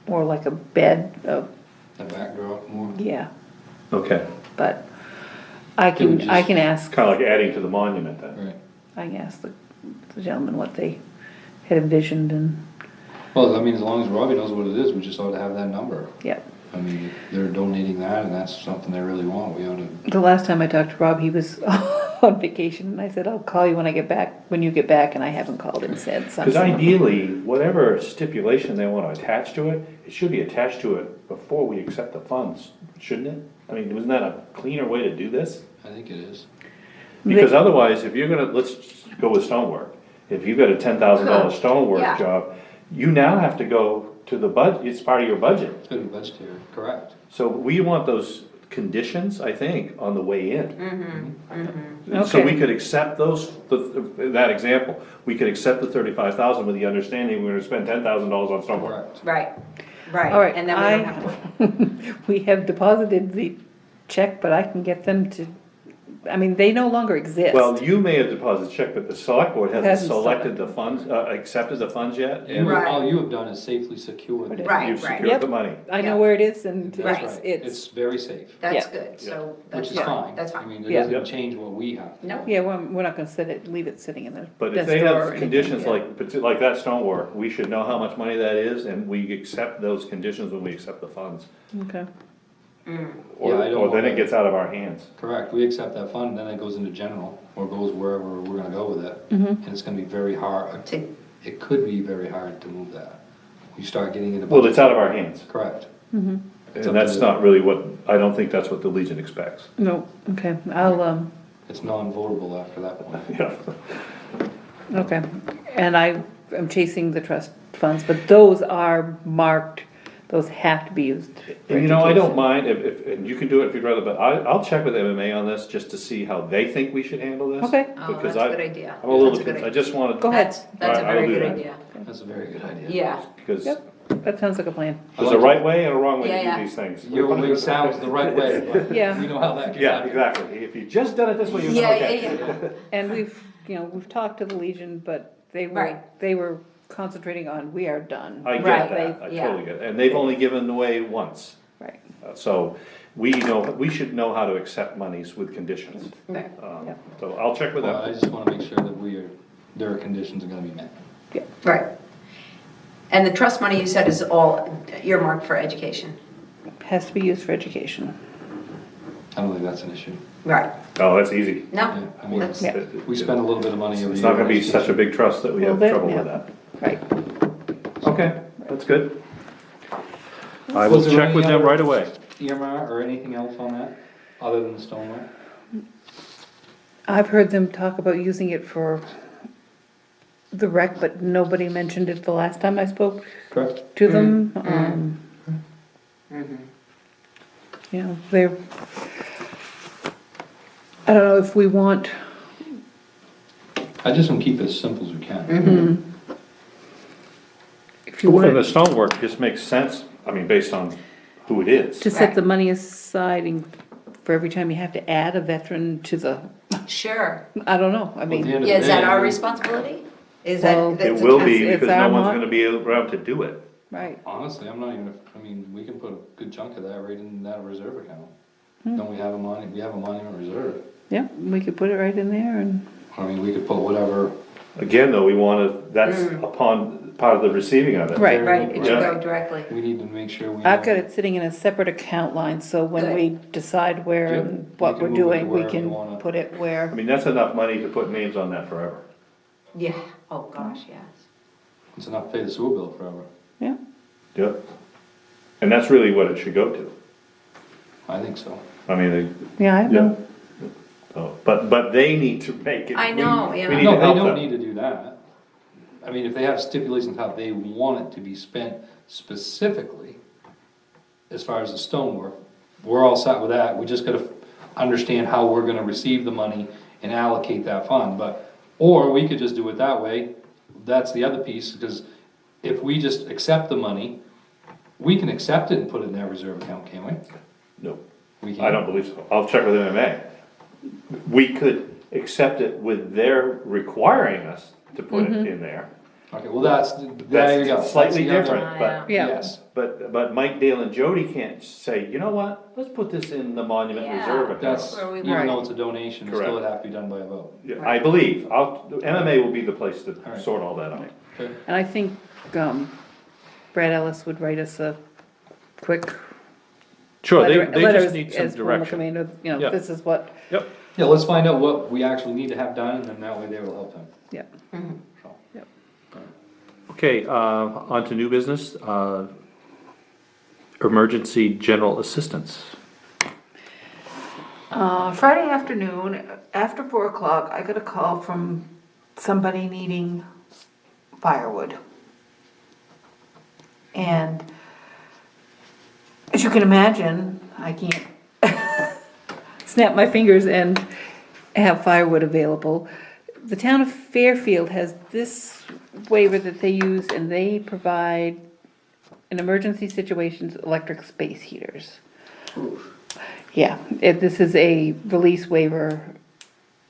More like a bed of, The backdrop more. yeah, Okay, but I Can we can just- ask, kinda like adding to the monument then. Right. I can ask the gentleman what they had envisioned and, Well, I mean, as long as Robbie knows what it is, we just ought to have that number. yeah. I mean, if they're donating that and that's something they really want, we ought to, The last time I talked to Rob, he was on vacation, and I said, I'll call you when you get back, and I haven't called him since. Because ideally, whatever stipulation they want to attach to it, it should be attached to it before we accept the funds, shouldn't it? I mean, wasn't that a cleaner way to do this? I think it is. Because otherwise, if you're gonna, let's go with stonework. If you've got a $10,000 stonework Yeah. job, you now have to go to the budget, it's part of your budget. It's good budgetary, correct. So we want those conditions, I think, on the way in. So we Okay. could accept those, that example, we could accept the 35,000 with the understanding we're gonna spend $10,000 on stonework. Correct. Right, All right, and then we don't have to. We have deposited the check, but I can get them to, I mean, they no longer exist. Well, you may have deposited a check, but the select board hasn't Hasn't selected the funds, accepted the funds yet, and Right. All you have done is safely secure the. Right, you've right. secured Yep. the money. I know Yeah. where it is, and Right. That's right. it's, It's very safe, That's Yeah. good, so which that's is fine, fine. that's I fine. mean, it Yeah. doesn't change what we have. No. yeah, we're not gonna leave it sitting in the But if desk they drawer or have anything, conditions yeah. like that stonework, we should know how much money that is, and we accept those conditions when we accept the funds. Okay, Or, Yeah, I don't or then wanna- it gets out of our hands. Correct, we accept that fund, then it goes into general, or goes wherever we're gonna go with it. Mm-hmm. And it's gonna be very hard, To- it could be very hard to move that. You start getting into. Well, it's out of our hands, Correct. and that's not really what, I don't think that's what the Legion expects. no, okay, I'll, It's non-votable after that point. Yeah. okay, and I am chasing the trust funds, but those are marked, those have to be used. for And you know, I don't education. mind if, and you can do it if you'd rather, but I'll check with MMA on this just to see how they think we should handle this. Okay. Oh, Because that's a good idea. I'm a little, That's a good I idea. just wanted. Go ahead. That's a All right, I very will do good that. idea, That's a very good idea. yeah. Because Yep, that sounds like a plan. there's a right way and a wrong way Yeah, to yeah. do these things. Your way sounds the right way, but Yeah. we know how that gets Yeah, happen. exactly. If you just done it this way, you're Yeah, okay. yeah. And we've talked to the Legion, but Right. they were concentrating on, we are done. I Right, get that, I yeah. totally get it. And they've only given away once. Right, So we should know how to accept monies with conditions. Right. Yeah. So I'll check with Well, I them. just wanna make sure that their conditions are gonna be met. yeah, Right. And the trust money you said is all earmarked for education? has to be used for education. I don't think that's an issue. Right. Oh, that's easy. No, Yeah, I mean, that's, Yeah. We spend a little bit of money every year. It's not gonna be on such a big trust that we have Little bit, trouble with yeah. that. Right, Okay, that's good. I will Was there check any with them other- right away. Earmark or anything else on that, other than the stonework? I've heard them talk about using it for the rec, but nobody mentioned it the last time I spoke Correct. to them. You know, they're, I don't know if we want, I just want to keep it as simple as we can. if you And the want stonework just makes sense, I mean, based on who it is. to set the money aside for every time you have to add a veteran to the, sure. I don't know, I Well, at mean. the end of Yeah, the is that day, our responsibility? Is Well, that? It that's will a- be, it's because no our one's mon- gonna be around to do it. Right, Honestly, I'm not even, I mean, we can put a good chunk of that right in that reserve account. Don't we have a monument reserve? yeah, we could put it right in there and, I mean, we could put whatever. Again, though, we wanna, that's upon, part of the receiving of it. Right. Right, it should Yeah. go directly. We need to make sure we. I've got it sitting in a separate account line, so when Good. we decide where Yep, and we what can we're move it doing, we wherever can we wanna. Mm. put it I where, mean, that's enough money to put names on that forever. Yeah, oh gosh, yes. It's enough to pay the sewer bill forever. yeah. Yep. And that's really what it should go to. I think so. I mean, Yeah, I yeah. know. But they need to make it. I know, yeah. We need No, to they help don't them. need to do that. I mean, if they have stipulations how they want it to be spent specifically, as far as the stonework, we're all set with that, we just gotta understand how we're gonna receive the money and allocate that fund, but, or we could just do it that way, that's the other piece, because if we just accept the money, we can accept it and put it in that reserve account, can't we? No, We can. I don't believe so. I'll check with MMA. We could accept it with their requiring us to put it in there. Okay, well, there you go. That's slightly That's the other- different, but, Yeah. Yes, but Mike, Dale and Jody can't say, you know what, let's put this in the monument Yeah. reserve that's, account. Where we even want though it. it's a donation, it still would have to be done by a vote. Yeah, I believe, MMA will be the place to Alright. sort all that out. Okay. And I think, Brad Ellis would write us a quick Sure, letter, they letter just need some as formal direction. command of, you know, Yeah. this is what, Yep. Yeah, let's find out what we actually need to have done, and then that way they will help them. yeah. So, Okay, on to new business, emergency general assistance. Friday afternoon, after 4 o'clock, I got a call from somebody needing firewood. And as you can imagine, I can't, Snap my fingers and have firewood available. The town of Fairfield has this waiver that they use, and they provide, in emergency situations, electric space heaters. Yeah, this is a release waiver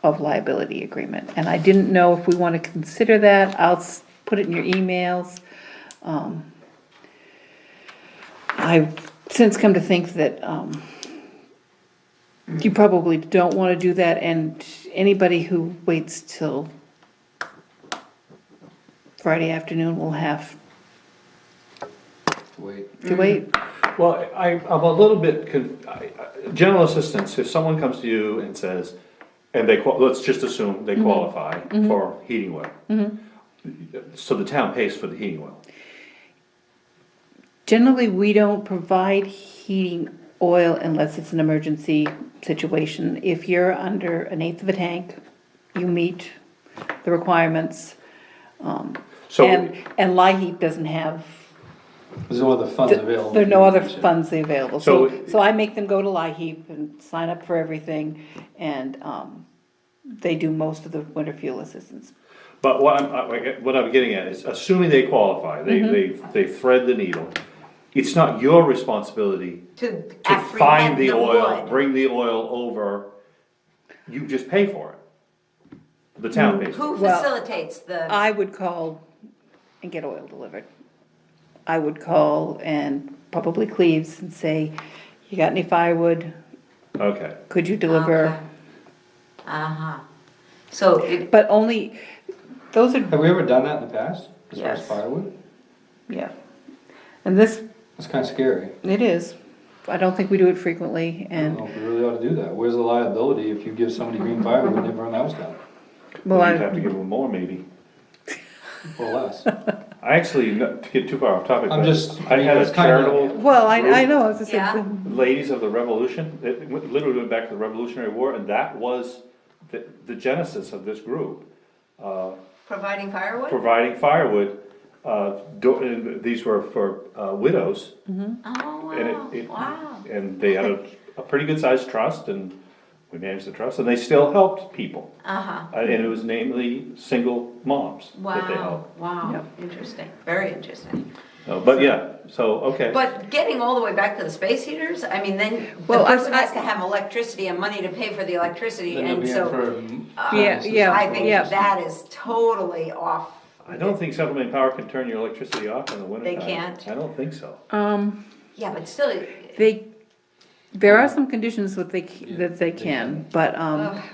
of liability agreement, and I didn't know if we want to consider that. I'll put it in your emails. I've since come to think that, you probably don't want to do that, and anybody who waits till Friday afternoon will have wait. to wait. Well, I'm a little bit, general assistance, if someone comes to you and says, and let's just assume they qualify for heating oil. So the town pays for the heating oil. Generally, we don't provide heating oil unless it's an emergency situation. If you're under an eighth of a tank, you meet the requirements. So, And LIHEAP doesn't have, There's no other funds available. there are no other You said. funds available. So- So I make them go to LIHEAP and sign up for everything, and they do most of the winter fuel assistance. but what I'm getting at is, assuming they qualify, they thread the needle, it's not your responsibility To to find apprehend the oil, wood. bring the oil over, you just pay for it. The town pays for Who Well, facilitates the, I would call and get oil delivered. I would call and probably Cleves and say, you got any firewood? it. Okay, Could you deliver? Okay. Uh-huh. So it, But only, those are, Have we ever done that in the past, as far as Yes. firewood? yeah. And this, That's kinda scary. it is. I don't think we do it frequently, I don't and, know if we really ought to do that. Where's the liability if you give somebody green firewood and they burn the house down? well, well, you'd have to I, give them more maybe. Or less. I actually, not to get too far off topic, I'm but just- I had a it's kinda- charitable well, I know, I was just Yeah. saying, Ladies of the Revolution, it literally went back to the Revolutionary War, and that was the genesis of this group. providing firewood? Providing firewood, and these were for widows, Oh, and wow. and they had a pretty good sized trust, and we managed the trust, and they still helped people. Uh-huh. And it was namely single moms that they Wow, helped. wow, Yep. interesting, very interesting. But yeah, so, okay. But getting all the way back to the space heaters, I mean, then the Well, person has to have electricity and money to pay for the electricity, Then they'll and be in so, for. Yeah, yeah, I think yeah. that is totally off. I don't think Settlement Power can turn your electricity off in the winter They time. can't? I don't think so. Yeah, but still, there are some conditions that they can, but,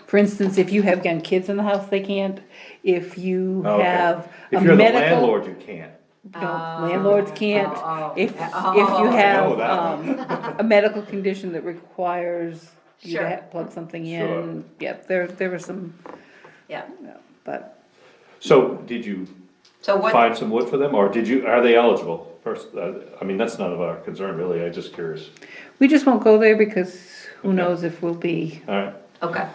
for instance, if you have young kids in the house, they can't. If you Oh, okay. have a If you're the medical, landlord, you can't. no, landlords can't. If you know have, that a medical condition that requires you Sure. to plug something Sure. in, yep, there were some, yeah, but, So, did you so what, find some wood for them, or are they eligible first, I mean, that's none of our concern really, I'm just curious. We just won't go there because who knows if we'll be, Alright, Okay.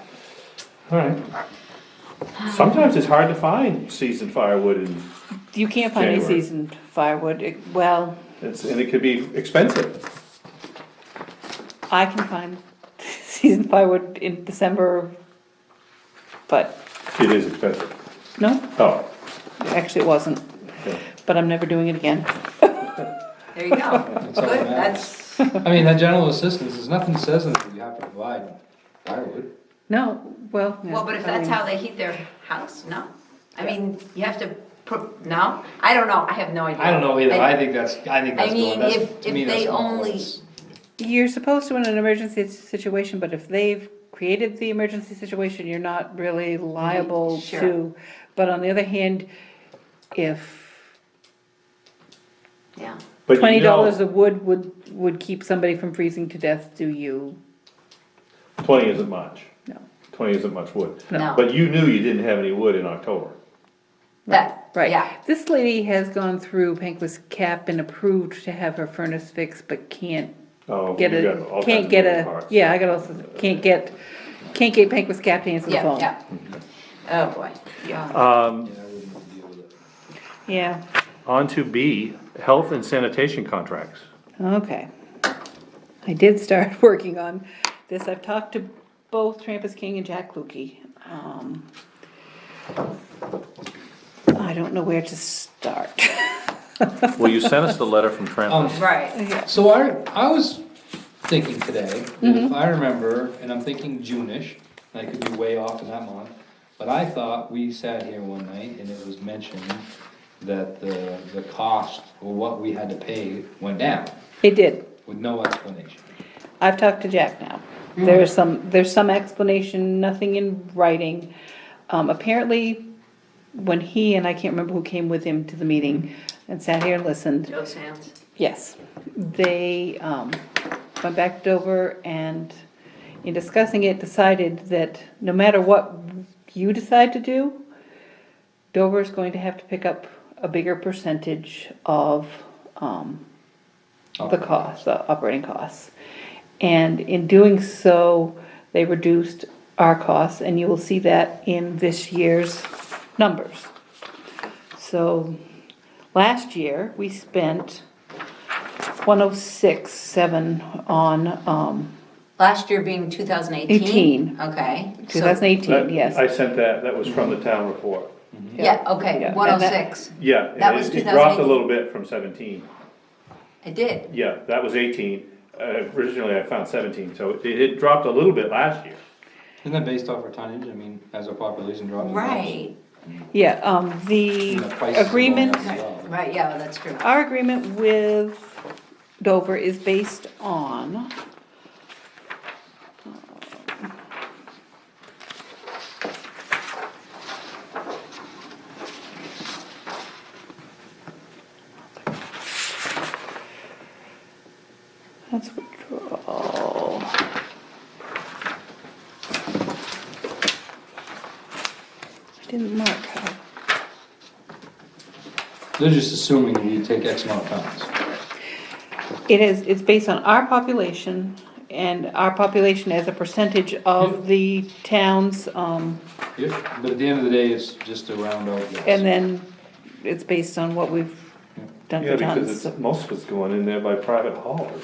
alright. Sometimes it's hard to find seasoned firewood and you can't find any January. seasoned firewood. Well, and it could be expensive. I can find seasoned firewood in December, but It is expensive. no, Oh, actually it wasn't. okay. But I'm never doing it again. There you go. That's all Good, that matters. that's, I mean, that general assistance, there's nothing says that you have to provide firewood. No, well. yeah, well, but if I that's mean, how they heat their house, no. I mean, you have to, no? I don't know, I have no idea. I don't know either, I think that's I mean, going, that's, if to me, that's they going only, close. You're supposed to in an emergency situation, but if they've created the emergency situation, you're not really liable Sure. to. But on the other hand, if yeah, But you $20 know, of wood would keep somebody from freezing to death, do you? 20 isn't much. No. 20 isn't much wood. no, But you knew you didn't have any wood in October. that, Right. yeah, This lady has gone through Pancras Cap and approved to have her furnace fixed, but can't Oh, get you got a, all can't kinds get of a, moving parts. yeah, I got also, can't get Pancras Cap to answer the yeah, phone. yeah. Oh, boy, yeah. Yeah, I wouldn't deal with it. Yeah, On to B, health and sanitation contracts. okay. I did start working on this. I've talked to both Trampus King and Jack Lukey. I don't know where to start. Well, you sent us the letter from Trampus. Right, So I was thinking today, that if I remember, and I'm thinking June-ish, and I could be way off in that month, but I thought we sat here one night and it was mentioned that the cost or what we had to pay went down It did. with no explanation. I've talked to Jack now. There's some explanation, nothing in writing. Apparently, when he and I can't remember who came with him to the meeting and sat here and listened. Joe Sands. Yes, they went back to Dover and in discussing it, decided that no matter what you decide to do, Dover is going to have to pick up a bigger percentage of the cost, the operating costs. And in doing so, they reduced our costs, and you will see that in this year's numbers. So, last year, we spent 106.7 on, Last year being 2018? 18. Okay. so- 2018, yes. I sent that was from the town report. Yeah, okay, Yeah. 106. Yeah, That and was it dropped a 2018. little bit from 17. It did. Yeah, that was 18. Originally I found 17, so it dropped a little bit last year. Isn't that based off our tonnage? I mean, as our population drops. Right, Yeah, the And the price is agreement, going up as well. right, yeah, that's true. our agreement with Dover is based on, that's withdrawal. I didn't mark how. They're just assuming we take X amount of tons. It's based on our population and our population as a percentage of the town's, Yeah, but at the end of the day, it's just a round out. yes. and then it's based on what we've done Yeah, for because tons. most of it's going in there by private haulers.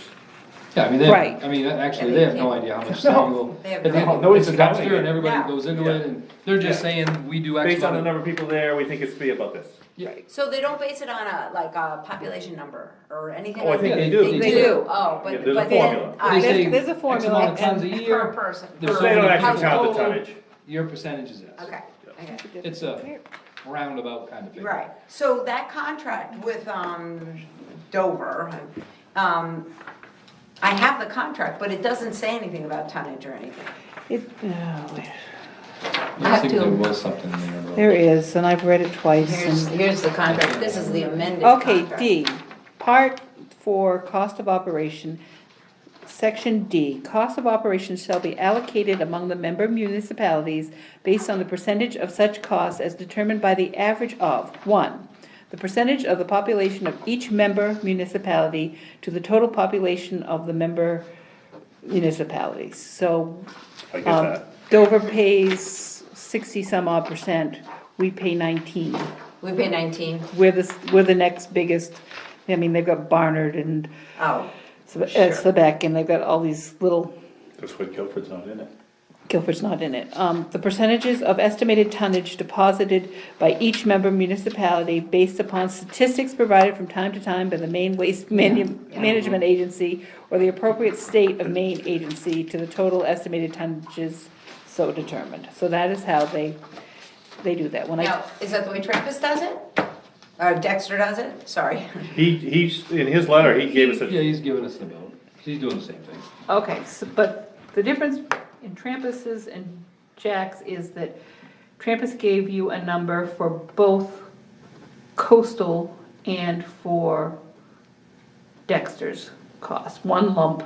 Yeah, I mean, Right. actually, Yeah, they they have no can't- idea how much No. single. They have at the no- end, nobody's it's a counting dumpster it. and everybody Yeah. goes into Yeah. it and they're just Yeah. saying, we do X Based on the amount. number of people there, we think it's to be about this. Yeah. So they don't base it on a population number or anything? Oh, I like think that? they do. They do, oh, Yeah, but there's a but then. formula. They say There's a X formula, amount of tons a Per year. person. There's per so They don't many actually count the household. tonnage. Your percentage is this. Okay, okay. It's a roundabout kind of thing. Right, so that contract with, Dover, I have the contract, but it doesn't say anything about tonnage or anything. Wait. I have think to- there was something there about. There is, and I've read it twice. Here's the contract, this is the amended Okay, contract. D, part for cost of operation, section D, cost of operation shall be allocated among the member municipalities based on the percentage of such costs as determined by the average of, 1, the percentage of the population of each member municipality to the total population of the member municipalities. So I get that. Dover pays 60 some odd percent, we pay 19. We pay 19. We're the next biggest, I mean, they've got Barnard and Oh, Sebec, and they've got all these little, That's why Guilford's not in it. Guilford's not in it. The percentages of estimated tonnage deposited by each member municipality based upon statistics provided from time to time by the Maine Waste Management Agency or the appropriate state of Maine agency to the total estimated tonnages so determined. So that is how they do that. When now, is that the way Trappist does it? Or Dexter does it? Sorry. He's, in his letter, he gave us Yeah, a, he's giving us the bill. He's doing the same thing. Okay, so, but the difference in Trampus's and Jack's is that Trampus gave you a number for both coastal and for Dexter's cost. One lump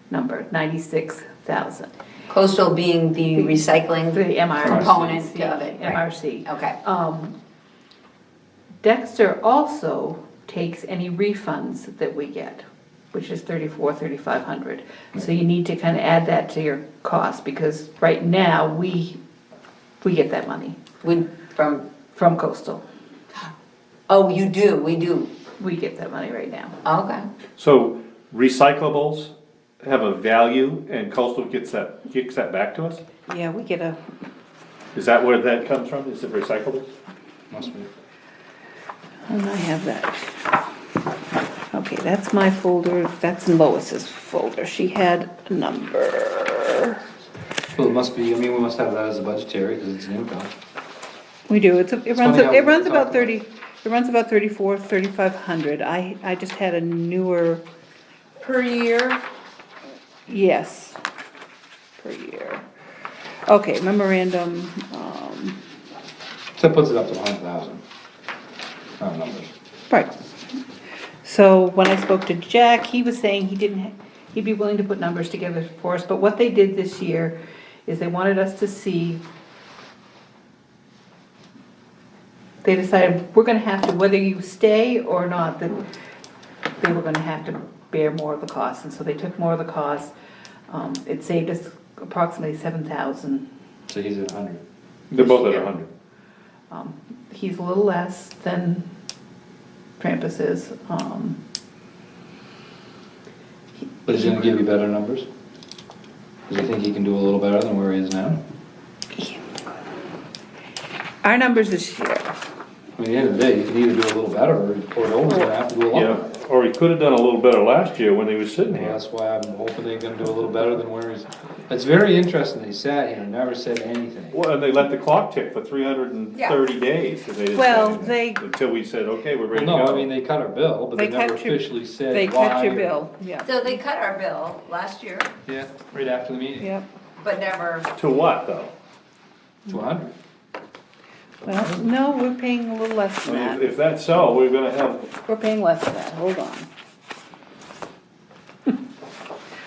number, 96,000. Coastal being the recycling The MRC. component of Yeah, it. right. MRC. Okay. Dexter also takes any refunds that we get, which is 3,500. So you need to kind of add that to your cost, because right now, we get that money from coastal. Oh, you do, we do. We get that money right now. Okay. so recyclables have a value and coastal gets that back to us? Yeah, we get a, Is that where that comes from? Is it recyclables? Must be. and I have that. Okay, that's my folder, that's Lois's folder. She had a number. Well, it must be, I mean, we must have that as a budgetary, because it's an income. We do, it runs, funny how it runs we about talk 30, it runs about 3,500. I just had a newer, Per year? yes, per year. Okay, memorandum, So that puts it up to 100,000. Round numbers. right. So when I spoke to Jack, he was saying he'd be willing to put numbers together for us, but what they did this year is they wanted us to see, they decided we're gonna have to, whether you stay or not, that they were gonna have to bear more of the cost, and so they took more of the cost. It saved us approximately 7,000. So he's at 100. They're both at 100. He's a little less than Trampus is. But he's gonna give you better numbers? Does he think he can do a little better than where he is now? Our numbers this year, I mean, at the end of the day, you can either do a little better, or Dover's gonna have to do a lot Yeah, better. or he could have done a little better last year when he was sitting Well, here. that's why I'm hoping they're gonna do a little better than where he's, it's very interesting, they sat here and never said anything. Well, and they let the clock tick for 330 days, and they didn't say Well, anything, until we said, okay, we're Well, ready to go. no, I mean, they cut our bill, but they They never cut your- officially said they why. cut your or- bill, yeah, So they cut our bill last year, Yeah, right after the meeting, yep. but never, To what, though? to 100. Well, no, we're paying a little less I than mean, that. if that's so, we're gonna have, We're paying less than that, hold on.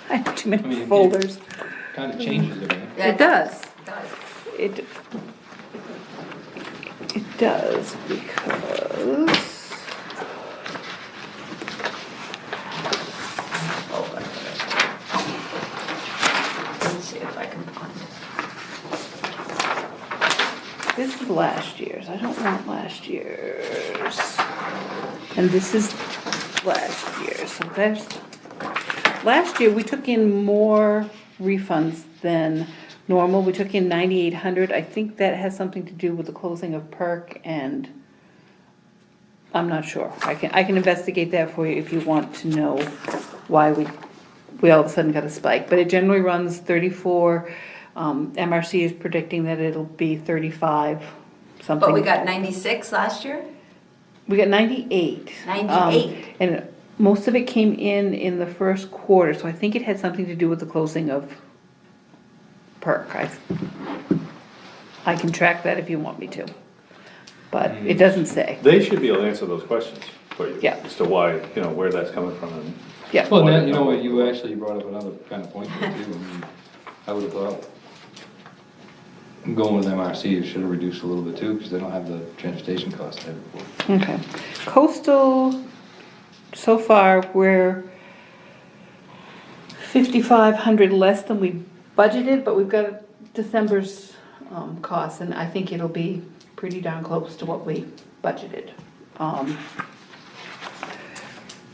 I have too I mean, many it- folders. Kinda changes everything. It does. does. It does, because, Let's see if I can find it. this is last year's, I don't want last year's. And this is last year's, so there's, last year, we took in more refunds than normal. We took in 9,800. I think that has something to do with the closing of Perk, and I'm not sure. I can investigate that for you if you want to know why we all of a sudden got a spike. But it generally runs 34. MRC is predicting that it'll be 35, something. But we got 96 last year? We got 98. 98. And most of it came in the first quarter, so I think it had something to do with the closing of Perk. I can track that if you want me to, but it doesn't say. they should be able to answer those questions for you. Yeah. As to why, where that's coming from and. Yeah, Well, now, you know what, you actually brought up another kind of point there too, I mean, I would've thought, going with MRC, it should have reduced a little bit too, because they don't have the transportation cost there before. Okay. Coastal, so far, we're 5,500 less than we budgeted, but we've got December's costs, and I think it'll be pretty darn close to what we budgeted.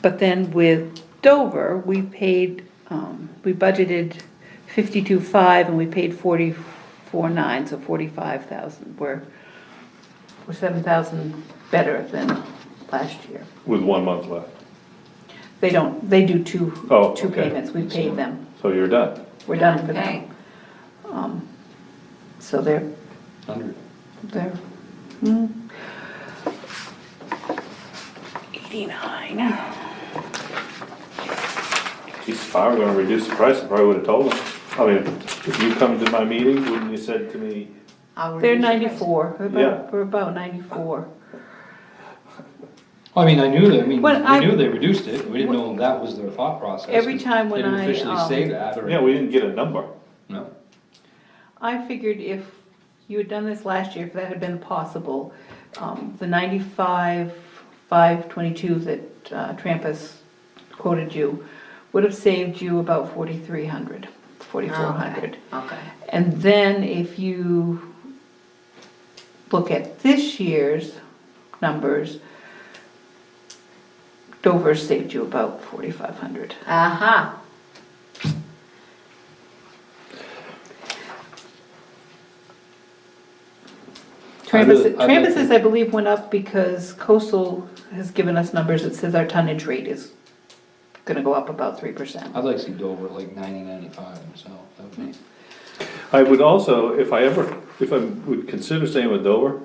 But then with Dover, we paid, we budgeted 52.5 and we paid 44.9, so 45,000. We're 7,000 better than last year. With 1 month left. They do two Okay. payments, we paid them, So you're done. we're done for Okay. them. So they're, 100. they're, 89. Geez, if I were gonna reduce the price, I probably would've told them. I mean, if you come to my meeting, wouldn't you said to me, They're 94, Yeah. we're about 94. I mean, I knew that, Well, we knew they reduced it, we didn't know that was their thought process. Every time when They didn't I, officially say that, or, yeah, we didn't get a number. no. I figured if you had done this last year, if that had been possible, the 95, 522 that Trampus quoted you would have saved you about 4,300, 4,400. Okay. And then if you look at this year's numbers, Dover saved you about 4,500. Aha. Trampus's, I believe, went up because Coastal has given us numbers that says our tonnage rate is gonna go up about 3%. I'd like to see Dover at like 90, 95, so that would be. I would also, if I would consider staying with Dover,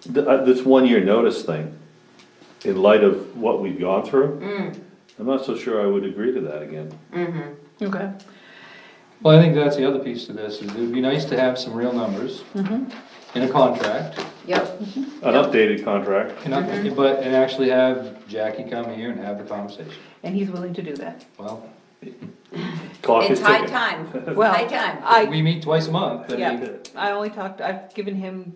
this 1 year notice thing, in light of what we've gone through, I'm not so sure I would agree to that again. Okay. Well, I think that's the other piece to this, is it'd be nice to have some real numbers in a contract, Yep. An updated contract. and actually have Jackie come here and have the conversation. And he's willing to do that. Well, Clock is It's high ticking. time. Well, High time. we meet twice a month, Yeah, I've given him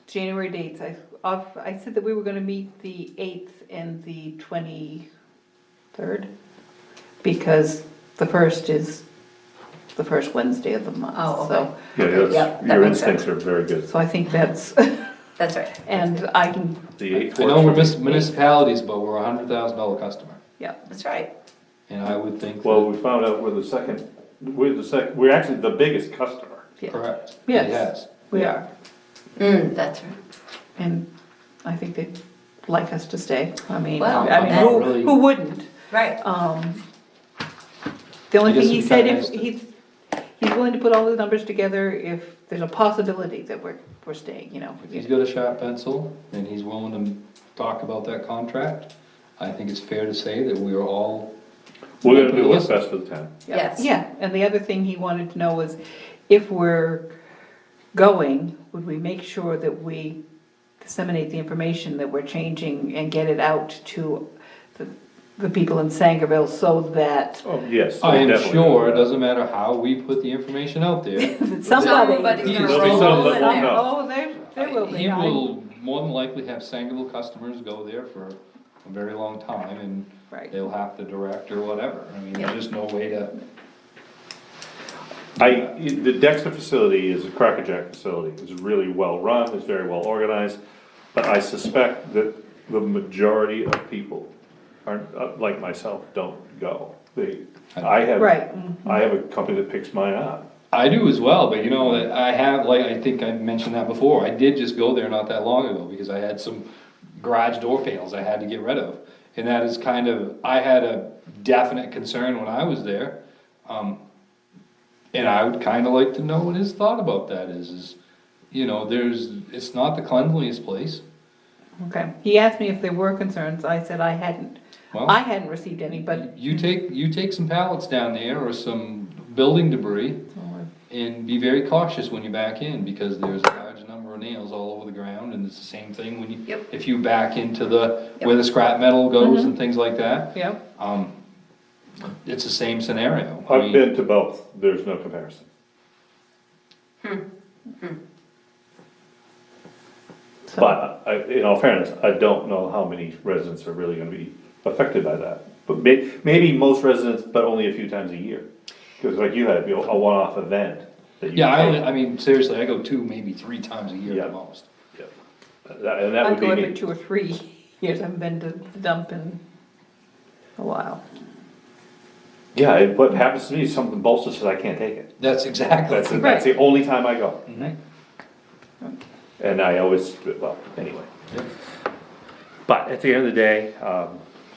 January dates. I said that we were gonna meet the 8th and the 23rd, because the 1st is the first Wednesday of the month. Oh, So, Yeah, Yep, that your makes instincts sense. are very good. so I think that's, That's right. and I can, The 8th I know we're works for me. municipalities, but we're a $100,000 customer, yeah. That's right. and I would think Well, that, we found out we're actually the biggest customer. Yeah. correct, Yes. it has. We are, That's right. and I think they'd like us to stay. I mean, Well, that- who wouldn't? Right. The only I guess thing he it'd be said, kinda if nice he's willing to put all the numbers together if there's a possibility that we're staying, you know. If he's got a sharp pencil, and he's willing to talk about that contract, I think it's fair to say that we are all. We're gonna do what's best for the town. Yes. Yeah, and the other thing he wanted to know was, if we're going, would we make sure that we disseminate the information that we're changing and get it out to the people in Sangerville so that Oh, yes. I am definitely. sure, it doesn't matter how we put the information out there, Somebody's somebody. gonna There'll be roll some in that there. won't know. Oh, there will be. he will more than likely have Sangerville customers go there for a very long time, and Right. they'll have to direct or whatever, I mean, there's just no way to. The Dexter facility is a crackerjack facility. It's really well run, it's very well organized, but I suspect that the majority of people aren't, like myself, don't go. I have Right. a company that picks mine up. I do as well, but you know, I have, like, I think I mentioned that before, I did just go there not that long ago, because I had some garage door panels I had to get rid of. And that is kind of, I had a definite concern when I was there, and I would kinda like to know what his thought about that is, you know, it's not the cleanliest place. Okay, he asked me if there were concerns, I said I hadn't. Well, I hadn't received any, but you take some pallets down there, or some building debris, and be very cautious when you back in, because there's a large number of nails all over the ground, and it's the same thing when you, Yep. if you back into where the scrap metal goes and things like that. yeah, It's the same scenario. I I've mean, been to both, there's no comparison. So- But in all fairness, I don't know how many residents are really gonna be affected by that. But maybe most residents, but only a few times a year. Cause like you had, a one-off event that you. I mean, seriously, I go 2, maybe 3 times a year Yeah. at most. Yeah. And that I would go be every me. 2 or 3 years, I haven't been to the dump in a while. Yeah, what happens to me is something bolsters says I can't take it. That's exactly. That's the only time I go. Mhm. And I always, well, anyway. Yeah. But at the end of the day,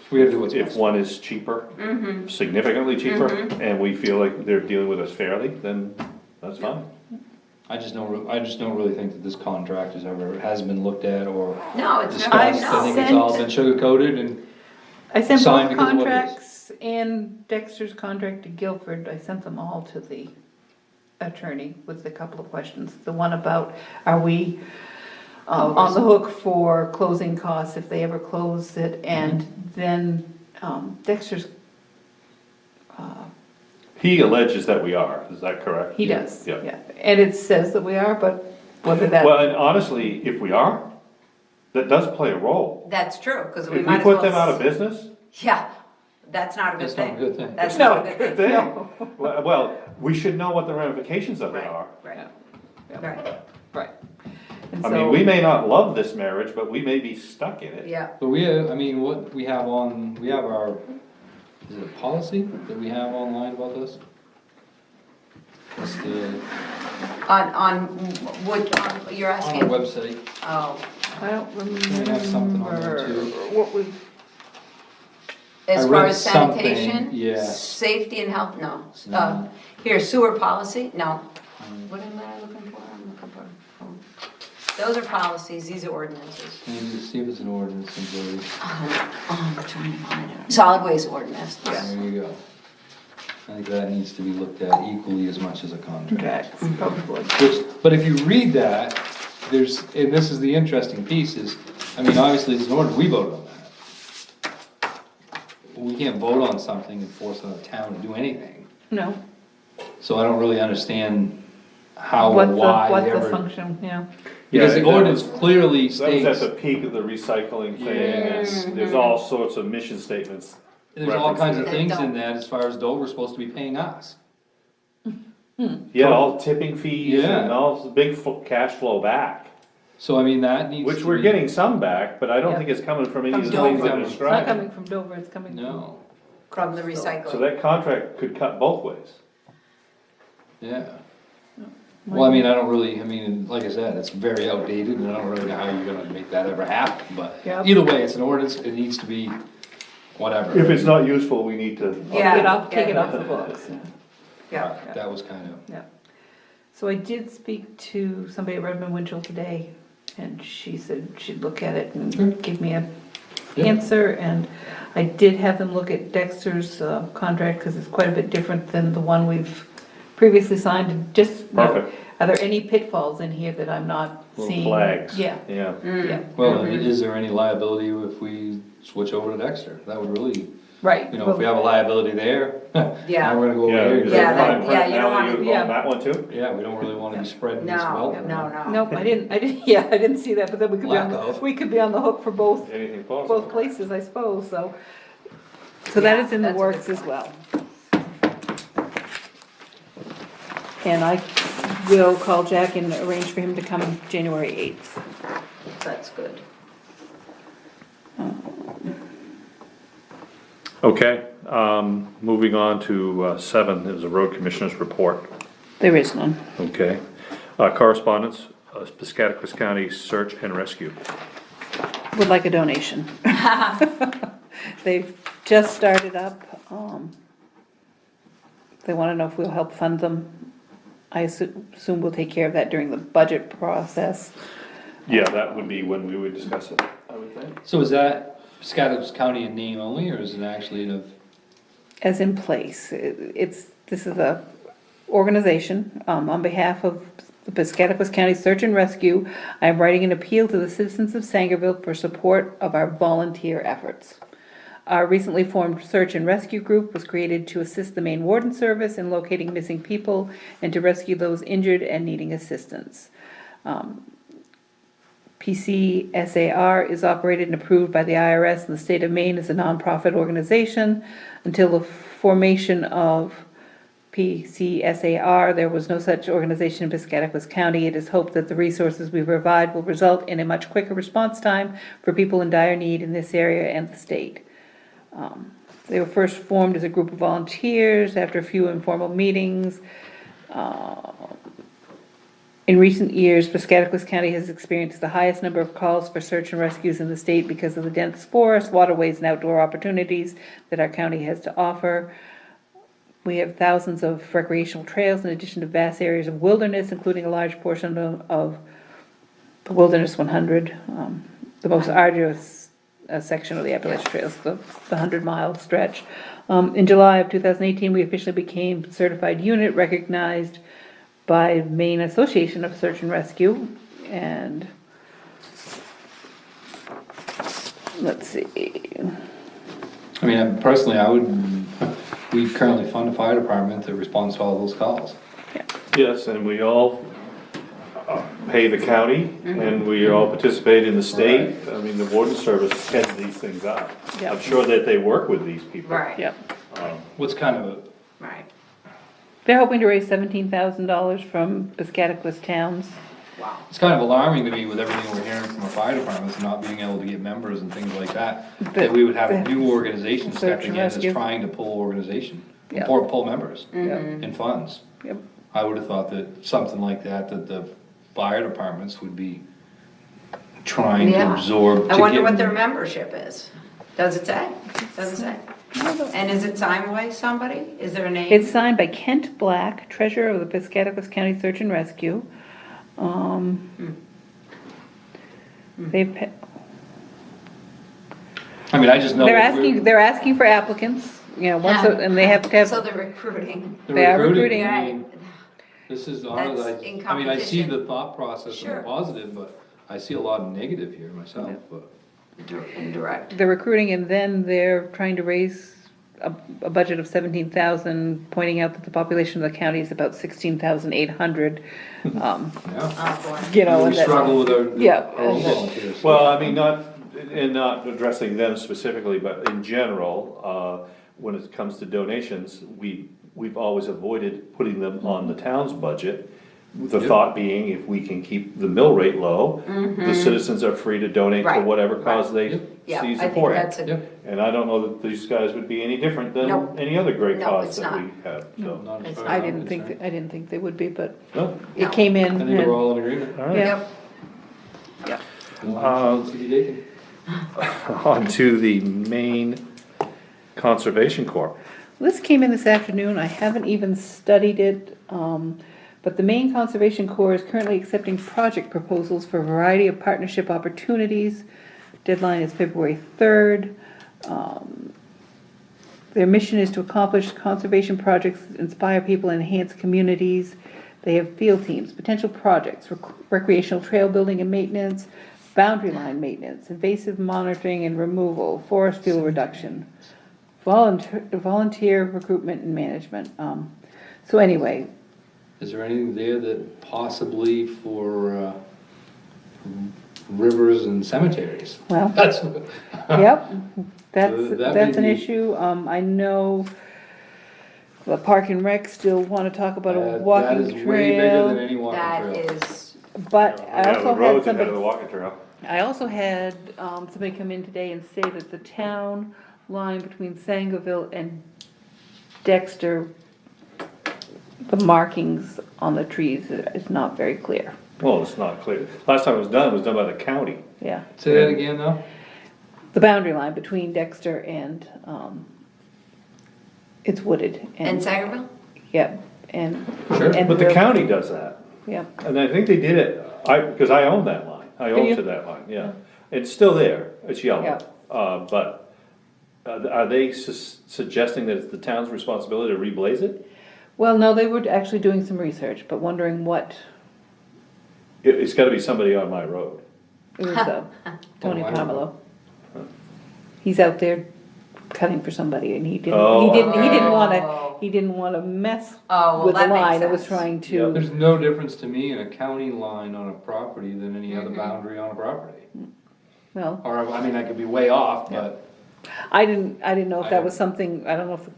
We gotta do what's if best. one is cheaper, significantly cheaper, and we feel like they're dealing with us fairly, then that's fine. I just don't really think that this contract has been looked at or No, it's discussed. never, I've I think no. it's all been sugar-coated and, I sent Signed both because of what it is. contracts and Dexter's contract to Guilford, I sent them all to the attorney with a couple of questions. The one about, are we on the hook for closing costs if they ever close it? And then Dexter's, He alleges that we are, is that correct? he does, Yeah. yeah. And it says that we are, but whether that, Well, and honestly, if we are, that does play a role. That's true, because we If might we as well. put them out of business, Yeah, that's not a good That's not a thing. good thing. That's No. not a good thing. thing. Well, we should know what the ramifications of it are. Right, yeah, right, right. And I mean, so- we may not love this marriage, but we may be stuck in it. yeah. but we have our, is it a policy that we have online about this? What's the, On you're on our asking, website, oh, I don't We have something on there, remember too. what we, as I far read as something, sanitation? yeah. Safety and health, no. No. Here, sewer policy, no. What am I looking for? I'm looking for, those are policies, these are ordinances. I need to see if it's an ordinance in Blue. I'm trying to find it. Solid waste ordinance, yes. There you go. I think that needs to be looked at equally as much as a contract. contracts, probably. But if you read that, and this is the interesting piece is, I mean, obviously it's an order, we voted on that. We can't vote on something and force another town to do anything. No. So I don't really understand how What or the, why what they the ever. function, yeah. Because Yeah, the that ordinance was- clearly That was at states, the peak of the recycling thing, Yes. and there's all sorts of mission statements. there's all kinds of That things in don't. that as far as Dover's supposed to be paying us. Yeah, all tipping fees Yeah. and all the big cash flow back, So I mean, that needs to be. which we're getting some back, but I don't Yeah. think it's coming from any From of the things Dover. that are It's not described. coming from Dover, it's coming from. No, From the So recycling. that contract could cut both ways. yeah. Well, I mean, like I said, it's very outdated and I don't really know how you're gonna make that ever happen, but Yep. either way, it's an ordinance, it needs to be whatever. If it's not useful, we need to. Yeah. Take it off the books, yeah. Yeah. Right, that was kind of, Yeah. So I did speak to somebody at Redmond Winchell today, and she said she'd look at it and give me a Yeah. answer, and I did have them look at Dexter's contract, because it's quite a bit different than the one we've previously signed, and just, you know, Perfect. are there any pitfalls in here that I'm not Little seeing? flags. Yeah, Yeah. yeah, well, is there any liability if we switch over to Dexter? That would really, right. you know, if we have a liability there, Yeah. now we're gonna go over Yeah, here. is Yeah, that that- fine print yeah, you don't now wanna- that yeah. own that one too? Yeah, we don't really wanna be spreading this No, wealth. no, no. Nope, I didn't, yeah, I didn't see that, but then we could be on, Lack of. we could be on the hook for both Anything possible. both places, I suppose, so. So that Yeah, is in the that's a good works as point. well. And I will call Jack and arrange for him to come January 8th. That's good. Okay, moving on to 7 is a road commissioner's report. There is none. Okay. Correspondence, Piscataquis County Search and Rescue. Would like a donation. They've just started up. They wanna know if we'll help fund them. I assume we'll take care of that during the budget process. Yeah, that would be when we would discuss it, I would think. So is that Piscataquis County in name only, or is it actually in a, As in place. This is a organization, on behalf of the Piscataquis County Search and Rescue. I am writing an appeal to the citizens of Sangerville for support of our volunteer efforts. Our recently formed search and rescue group was created to assist the Maine Warden Service in locating missing people and to rescue those injured and needing assistance. PCSAR is operated and approved by the IRS in the state of Maine as a nonprofit organization. Until the formation of PCSAR, there was no such organization in Piscataquis County. It is hoped that the resources we provide will result in a much quicker response time for people in dire need in this area and the state. They were first formed as a group of volunteers after a few informal meetings. In recent years, Piscataquis County has experienced the highest number of calls for search and rescues in the state because of the dense forests, waterways, and outdoor opportunities that our county has to offer. We have thousands of recreational trails in addition to vast areas of wilderness, including a large portion of the Wilderness 100, the most arduous section of the Appalachian Trails, the 100-mile stretch. In July of 2018, we officially became certified unit recognized by Maine Association of Search and Rescue, and let's see. I mean, personally, we currently fund a fire department that responds to all those calls. Yes, and we all pay the county, and we all participate in the state. I mean, the warden service heads these things up. Yep. I'm sure that they work with these people. Right, Yep. What's kind of a, right. They're hoping to raise $17,000 from Piscataquis towns. Wow. it's kind of alarming to me with everything we're hearing from our fire departments, not being able to get members and things like that. That we would have a new organization Search stepping and in that's rescue. trying to pull organization, Yeah. pull members Yep. and funds. Yep. I would have thought that something like that the fire departments would be trying to Yeah. absorb. I to wonder get- what their membership is. Does it say? Doesn't say. And is it signed by somebody? Is there a name? It's signed by Kent Black, treasurer of the Piscataquis County Search and Rescue. They've, I mean, I just know. they're asking for applicants, you know, and they have to So have, they're recruiting. they are recruiting. I mean, this is honest, That's in I mean, I see competition. the thought process and Sure. the positive, but I see a lot of negative here myself, but. Indirect. they're recruiting, and then they're trying to raise a budget of 17,000, pointing out that the population of the county is about 16,800. Yeah. Oh, boy. You know, We and that, struggle with our Yeah, our own and that- volunteers. Well, I mean, not addressing them specifically, but in general, when it comes to donations, we've always avoided putting them on the town's budget. The Yep. thought being, if we can keep the mill rate low, the citizens are free to donate to Right, whatever cause they Yep. Yeah, see I think support. that's a, Yep. And I don't know that these guys would be any different than Nope. any other great No, cause it's that not. we have, so. Not as It's- far I as I'm didn't think, concerned. I didn't think they would be, but No. it No. came in. I think we're all in agreement. All right. Yeah. yep. To be taken. On to the Maine Conservation Corp. This came in this afternoon, I haven't even studied it, but the Maine Conservation Corps is currently accepting project proposals for a variety of partnership opportunities. Deadline is February 3rd. Their mission is to accomplish conservation projects that inspire people and enhance communities. They have field teams, potential projects, recreational trail building and maintenance, boundary line maintenance, invasive monitoring and removal, forest fuel reduction, volunteer recruitment and management. So anyway, Is there anything there that possibly for rivers and cemeteries? well, That's, yep, That that's an may be- issue. I know the Park and Rec still want to talk about a that walking is way bigger than trail. any walking That trail. is, But I Yeah, also the had roads ahead somebody. of the walking trail. I also had somebody come in today and say that the town line between Sangerville and Dexter, the markings on the trees is not very clear. Well, it's not clear. Last time it was done by the county. Yeah, Say that again, though? the boundary line between Dexter and, it's wooded. and Sangerville? Yeah, and. Sure. and But the we're- county does that. Yeah, And I think they did it, because I own that line. I Do own you? to that line, yeah. It's still there. It's Yeah. yellow. But are they suggesting that it's the town's responsibility to reblaze it? well, no, they were actually doing some research, but wondering what, It's gotta be somebody on my road. it was Tony Oh, I don't Pomelo. He's out there cutting for somebody and he Oh, didn't wanna mess Oh, well, with the that makes line. It was sense. trying Yeah. to, There's no difference to me in a county line on a property than any other boundary on a property. well, Or, I mean, I could be way off, but I didn't know if I that was haven't- something, I don't know if,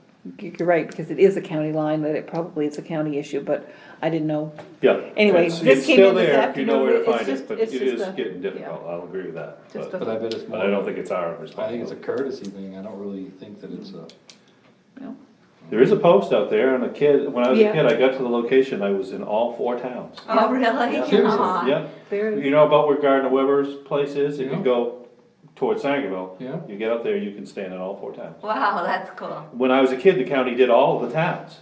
you're right, because it is a county line, that it probably is a county issue, but I didn't know. Yeah. Anyway, It's- this it's came still in this there if you know where to afternoon. find It's it, but just- it it's is just a- getting difficult, I'll agree with that. Just But but I bet it's but more. I don't think it's our I think it's a responsibility. courtesy thing, I don't really think that it's a. No. There is a post out there, and when I was a Yeah. kid, I got to the location, I was in all 4 towns. Oh, really? Yeah. Seriously? Aw. Yeah, There it is. you know about where Gardner Weber's place is? If you Yeah. go towards Sangerville, Yeah. you get up there, you can stand in all 4 towns. Wow, that's cool. When I was a kid, the county did all of the towns.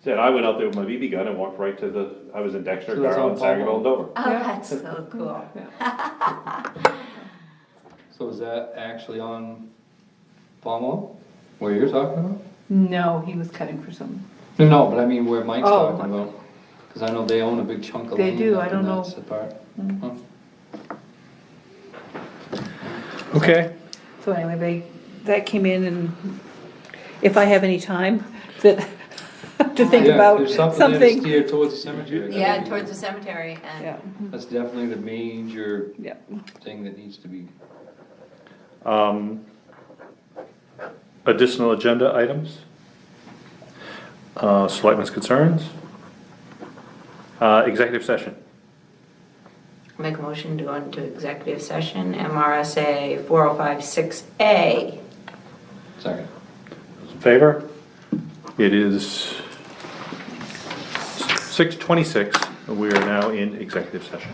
And I went out there with my BB gun and walked right to I was in Dexter, So that's Garland, all Sangerville, and Dover. Oh, Yeah. that's so cool. So is that actually on Palmo, where you're talking about? No, he was cutting for some, No, but I mean where Mike's Oh, talking about, cause I know they own a big chunk of They land do, up I don't in know. that part. Huh. Okay. So anyway, that came in, and if I have any time, that, to think Yeah, about there's something there to something. steer towards the cemetery. that'd Yeah, be- towards the cemetery Yeah, That's definitely the major yeah. thing that needs to be. Additional agenda items? Selectmen's concerns? Executive session. Make a motion to go into executive session, MRSA 4056A. Second. Those in favor? It is 6:26, we are now in executive session.